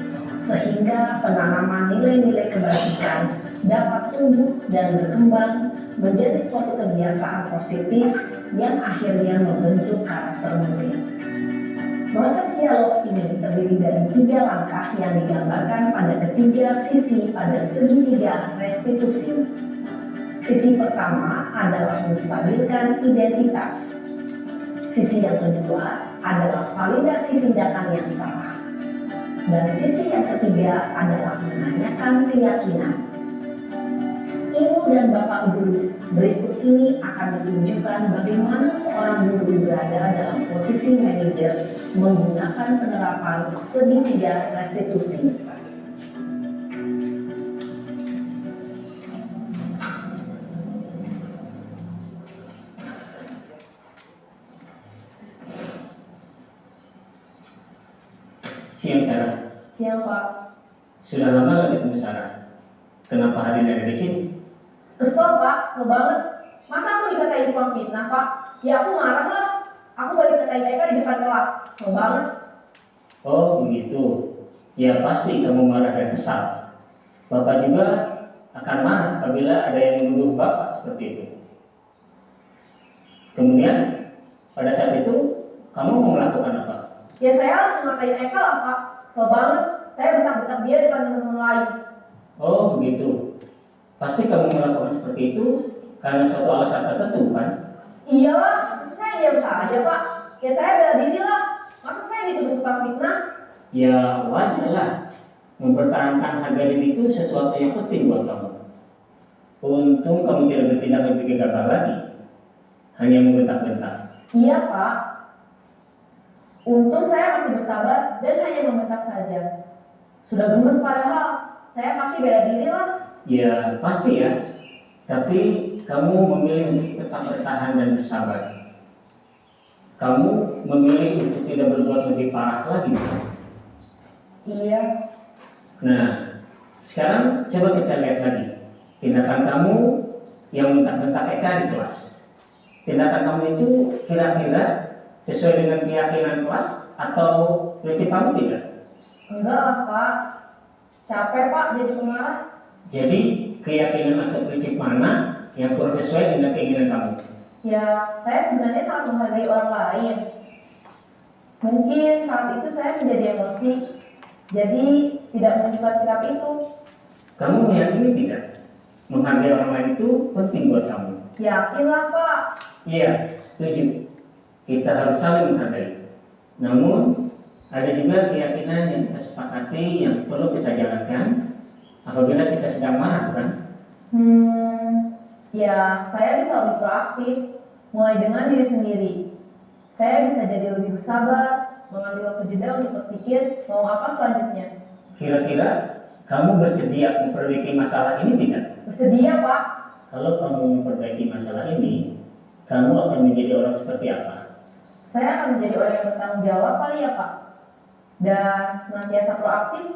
S1: sehingga penanaman nilai-nilai kebajikan dapat tumbuh dan berkembang menjadi suatu kebiasaan positif yang akhirnya membentuk karakter murid. Proses dialog ini terdiri dari 3 langkah yang digambarkan pada ketiga sisi pada segitiga restitusi. Sisi pertama adalah menstabilkan identitas. Sisi yang kedua adalah validasi tindakan yang salah. Dan sisi yang ketiga adalah menanyakan keyakinan. Ibu dan Bapak guru, berikut ini akan ditunjukkan bagaimana seorang guru berada dalam posisi manajer menggunakan penerapan segitiga restitusi.
S8: Siang Sarah.
S1: Siang Pak.
S8: Sudah lama gak ketemu Sarah? Kenapa hari ini ada di sini?
S4: Kesel Pak, kesel banget. Masa aku dikatain tukang fitnah Pak? Ya aku marah lah. Aku balik dikatain TK di depan kelas. Kesel banget.
S8: Oh begitu. Ya pasti kamu marah dan kesal. Bapak juga akan marah apabila ada yang menuduh Bapak seperti itu. Kemudian, pada saat itu kamu mau melakukan apa?
S4: Ya saya langsung ngatain Eka lah Pak. Kesel banget. Saya bentak-bentak dia depan teman-teman lain.
S8: Oh begitu. Pasti kamu melakukan seperti itu karena suatu alasan tertentu kan?
S4: Iyalah, saya diam saja Pak. Ya saya bela diri lah. Masa saya dituduh tukang fitnah?
S8: Ya wajar lah. Mempertahankan harga diri itu sesuatu yang penting buat kamu. Untung kamu tidak bertindak lebih gegabah lagi. Hanya membentak-bentak.
S4: Iya Pak. Untung saya masih bersabar dan hanya membentak saja. Sudah gemes padahal. Saya pasti bela diri lah.
S8: Ya pasti ya. Tapi kamu memilih untuk tetap bertahan dan bersabar. Kamu memilih untuk tidak berbuat lebih parah lagi.
S4: Iya.
S8: Nah, sekarang coba kita lihat lagi. Tindakan kamu yang bentak-bentak Eka di kelas. Tindakan kamu itu kira-kira sesuai dengan keyakinan kelas atau prinsip kamu tidak?
S4: Enggak lah Pak. Capek Pak jadi pemarah.
S8: Jadi keyakinan atau prinsip mana yang kurang sesuai dengan keinginan kamu?
S4: Ya, saya sebenarnya sangat menghargai orang lain. Mungkin saat itu saya menjadi emosi. Jadi tidak menunjukkan sikap itu.
S8: Kamu meyakini tidak? Menghargai orang lain itu penting buat kamu.
S4: Yakinlah Pak.
S8: Iya, setuju. Kita harus saling menghargai. Namun, ada juga keyakinan yang kita sepakati yang perlu kita jalankan apabila kita sedang marah, kan?
S4: Ya saya bisa lebih proaktif. Mulai dengan diri sendiri. Saya bisa jadi lebih bersabar, mengambil waktu jeda untuk berpikir mau apa selanjutnya.
S8: Kira-kira kamu bersedia memperbaiki masalah ini tidak?
S4: Bersedia Pak.
S8: Kalau kamu memperbaiki masalah ini, kamu akan menjadi orang seperti apa?
S4: Saya akan menjadi orang yang bertanggung jawab kali ya Pak. Dan senantiasa proaktif.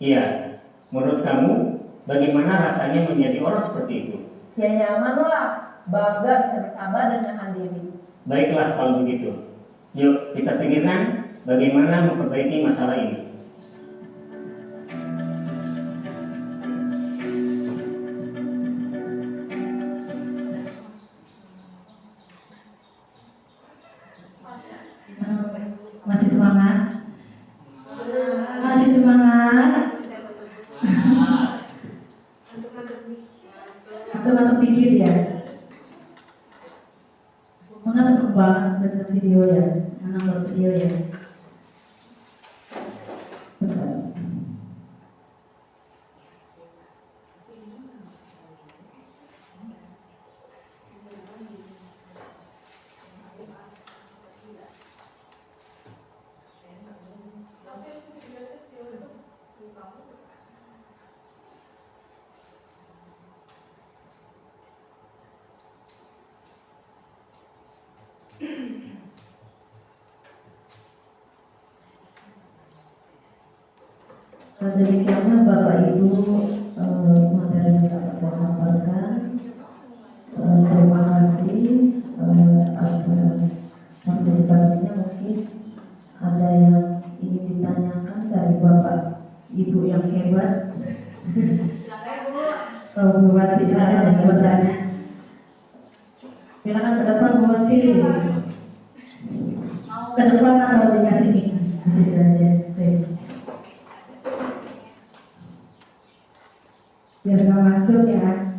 S8: Iya, menurut kamu bagaimana rasanya menjadi orang seperti itu?
S4: Ya nyaman lah, bangga bisa bersabar dan menahan diri.
S8: Baiklah kalau begitu. Yuk kita pikirkan bagaimana memperbaiki masalah ini.
S1: Masih semangat? Masih semangat? Ngantuk dikit ya? Mana seneng banget nonton video ya? Nonton video ya? Demikianlah Bapak Ibu materi yang dapat saya paparkan. Terima kasih atas partisipasinya. Mungkin ada yang ingin ditanyakan dari Bapak Ibu yang hebat. Bu Wati silakan yang bertanya. Silakan ke depan Bu Wati. Ke depan atau di sini? Di sini aja. Biar gak ngantuk ya.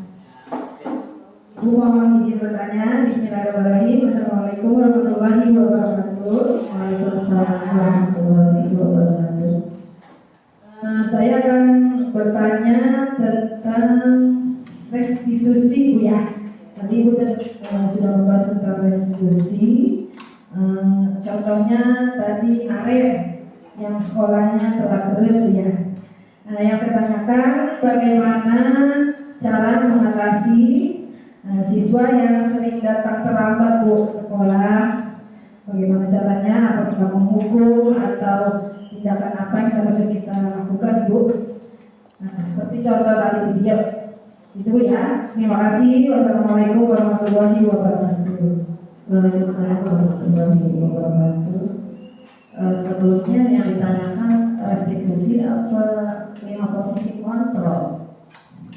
S1: Bu mohon izin bertanya. Bismillahirrahmanirrahim. Assalamualaikum warahmatullahi wabarakatuh. Waalaikumsalam warahmatullahi wabarakatuh. Saya akan bertanya tentang restitusi Bu ya. Tadi Bu sudah membahas tentang restitusi. Contohnya tadi Arif yang sekolahnya telah terus ya. Yang saya tanyakan bagaimana cara mengatasi siswa yang sering datang terlambat Bu sekolah. Bagaimana caranya? Apa kita memukul atau tindakan apa yang seharusnya kita lakukan Bu? Seperti contoh tadi video itu ya. Terima kasih. Wassalamualaikum warahmatullahi wabarakatuh. Waalaikumsalam warahmatullahi wabarakatuh. Sebelumnya yang ditanyakan restitusi apa 5 posisi kontrol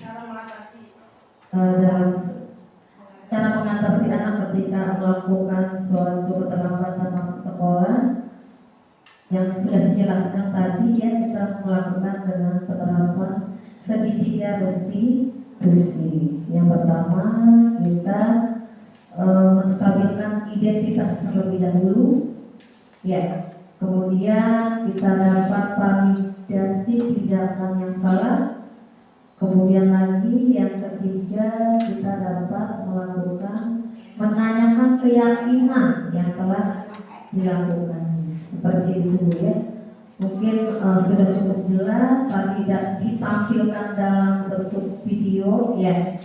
S2: Cara mengatasi.
S1: dalam cara mengatasi anak ketika melakukan suatu
S4: keterlambatan masuk sekolah yang sudah dijelaskan tadi ya, kita melakukan dengan penerapan segitiga restitusi. Yang pertama kita menstabilkan identitas terlebih dahulu ya, kemudian kita dapat validasi tindakan yang salah, kemudian lagi yang ketiga kita dapat melakukan menanyakan keyakinan yang telah dilakukan. Seperti itu ya, mungkin sudah cukup jelas, tapi tidak ditampilkan dalam bentuk video ya.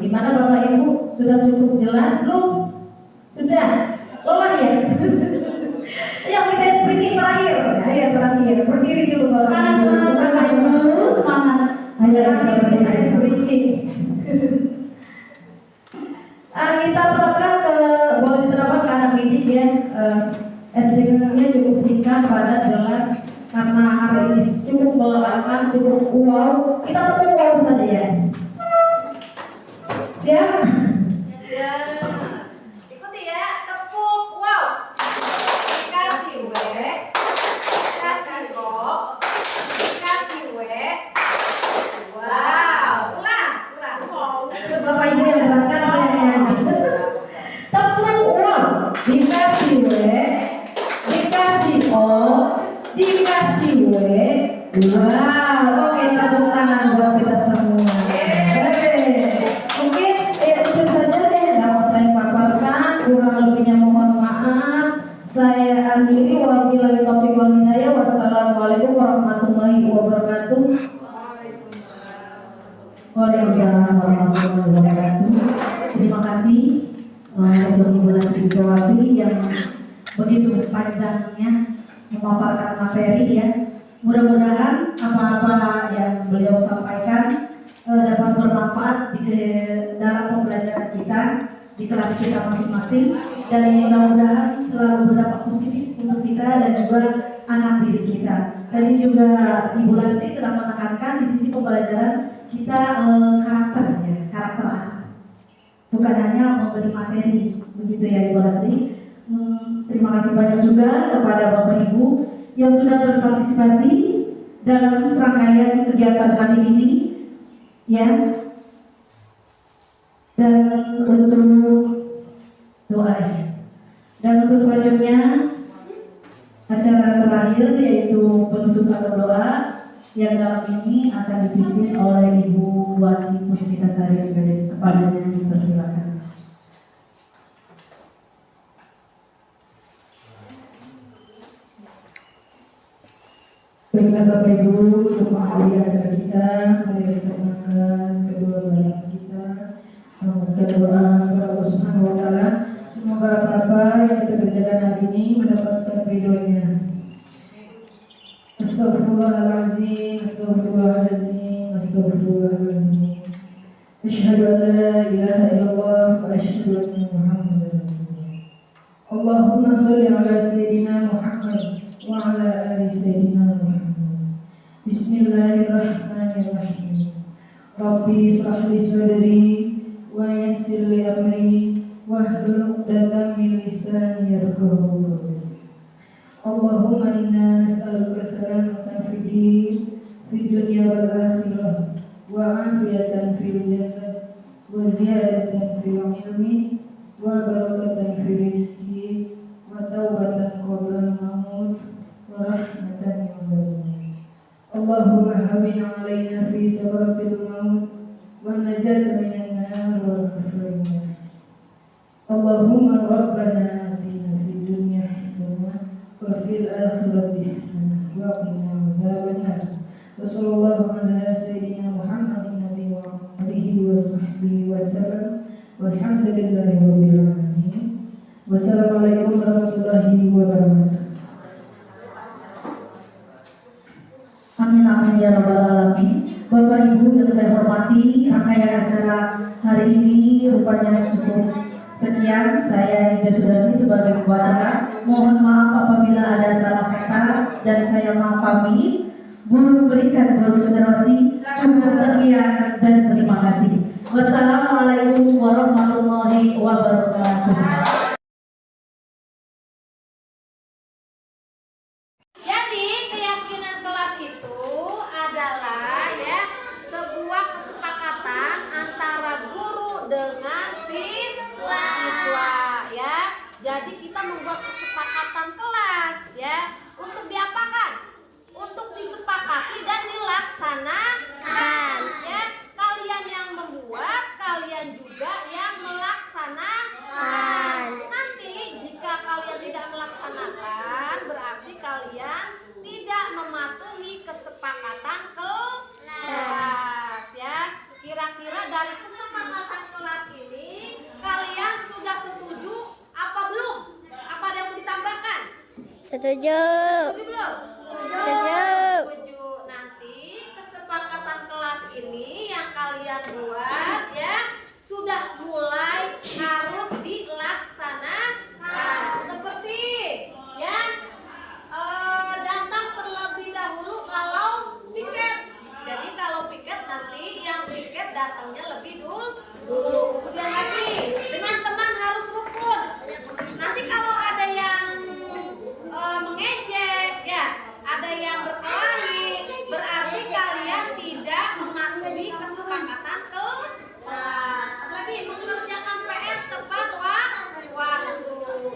S4: Gimana Bapak Ibu, sudah cukup jelas belum? Sudah? Lelah ya? Yang kita speaking terakhir ya, terakhir berdiri dulu Bapak Ibu, semangat. Ayo kita speaking. Kita terapkan boleh diterapkan ke anak didik ya. SPK-nya cukup singkat, padat, jelas, karena hari ini cukup melelahkan, cukup wow. Kita tepuk wow saja ya. Siap?
S2: Siap. Ikuti ya, tepuk wow. Kasih W, kasih O, kasih W. Wow, ulang.
S4: Bapak Ibu yang berangkat saya tepuk wow, dikasih W, dikasih O, dikasih W. Wow, oke, tepuk tangan buat kita semua. Mungkin itu saja deh dapat saya paparkan, kurang lebihnya mohon maaf. Saya akhiri, wabillahi taufiq wal hidayah. Wassalamualaikum warahmatullahi wabarakatuh. Waalaikumsalam warahmatullahi wabarakatuh. Terima kasih untuk Ibu Lasri Widjawati yang begitu panjangnya memaparkan materi ya. Mudah-mudahan apa-apa yang beliau sampaikan dapat bermanfaat di dalam pembelajaran kita di kelas kita masing-masing, dan mudah-mudahan selalu berdampak positif untuk kita dan juga anak didik kita. Tadi juga Ibu Lasri telah menekankan di sini pembelajaran kita karakter anak, bukan hanya memberi materi, begitu ya Ibu Lasri. Terima kasih banyak juga kepada Bapak Ibu yang sudah berpartisipasi dalam serangkaian kegiatan hari ini ya. Dan untuk doa dan untuk selanjutnya acara terakhir yaitu penutupan doa yang dalam ini akan dipimpin oleh Ibu Wati Puspitasari. Kepadanya dipersilakan. Baiklah Bapak Ibu, untuk menghadiri acara kita, mari kita perkenalkan kedua belah kita. Memohon doa kepada Allah Subhanahu wa taala, semoga apa-apa yang kita kerjakan hari ini mendapatkan ridhonya. Astagfirullahaladzim, astagfirullahaladzim, astagfirullahaladzim. Asyhadu an la ilaha illallah wa asyhadu anna Muhammadan rasulullah. Allahumma shalli ala sayyidina Muhammad wa ala ali sayyidina Muhammad. Bismillahirrahmanirrahim. Rabbi shrah li sadri wa yassir li amri wahlul 'uqdatam min lisani yafqahu qawli. Allahumma inna nas'aluka salamatan fid din fid dunya wal akhirah wa 'afiyatan fil jasad wa ziyadatan fil ilmi wa barakatan fil rizqi wa taubatan qabla al-maut wa rahmatan yawmal qiyamah. Allahumma hawwin 'alaina fi sakratil maut wa najat minan nar wa rahmatan. Allahumma rabbana atina fid dunya hasanah wa fil akhirati hasanah wa qina adzabannar. Wa sallallahu ala sayyidina Muhammadin nabi wa alihi wa sahbihi wa sallam. Walhamdulillahi rabbil alamin. Wassalamualaikum warahmatullahi wabarakatuh.
S1: Amin amin ya rabbal alamin. Bapak Ibu yang saya hormati, rangkaian acara hari ini rupanya cukup sekian. Saya Ija Sudani sebagai pembaca. Mohon maaf apabila ada salah kata dan saya maaf pamit. Guru berikan guru generasi cukup sekian dan terima kasih. Wassalamualaikum warahmatullahi wabarakatuh.
S2: pimpinan kelas itu adalah ya sebuah kesepakatan antara guru dengan siswa ya. Jadi kita membuat kesepakatan kelas ya untuk diapakan? Untuk disepakati dan dilaksanakan ya. Kalian yang membuat, kalian juga yang melaksanakan. Nanti jika kalian tidak melaksanakan, berarti kalian tidak mematuhi kesepakatan kelas ya. Kira-kira dari kesepakatan kelas ini kalian sudah setuju apa belum? Apa ada yang mau ditambahkan?
S9: Setuju.
S2: Setuju belum?
S9: Setuju.
S2: Setuju. Nanti kesepakatan kelas ini yang kalian buat ya sudah mulai harus dilaksanakan. Seperti ya datang terlebih dahulu kalau piket. Jadi kalau piket nanti yang piket datangnya lebih dulu. Kemudian lagi dengan teman harus rukun. Nanti kalau ada yang mengejek ya, ada yang berkelahi, berarti kalian tidak mematuhi kesepakatan kelas. Lagi mengerjakan PR tepat waktu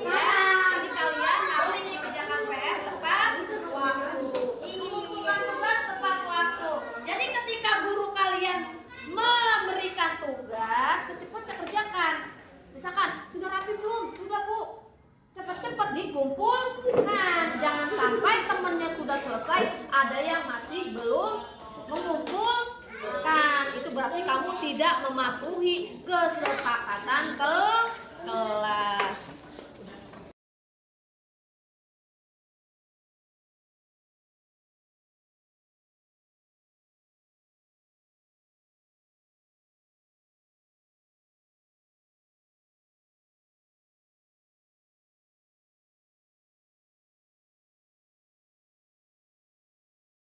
S2: ya. Jadi kalian harus mengerjakan PR tepat waktu. Mengumpulkan tugas tepat waktu. Jadi ketika guru kalian memberikan tugas, secepatnya kerjakan. Misalkan, sudah rapi belum? Sudah, Bu. Cepat-cepat dikumpulkan. Jangan sampai temennya sudah selesai, ada yang masih belum mengumpulkan. Itu berarti kamu tidak mematuhi kesepakatan kelas.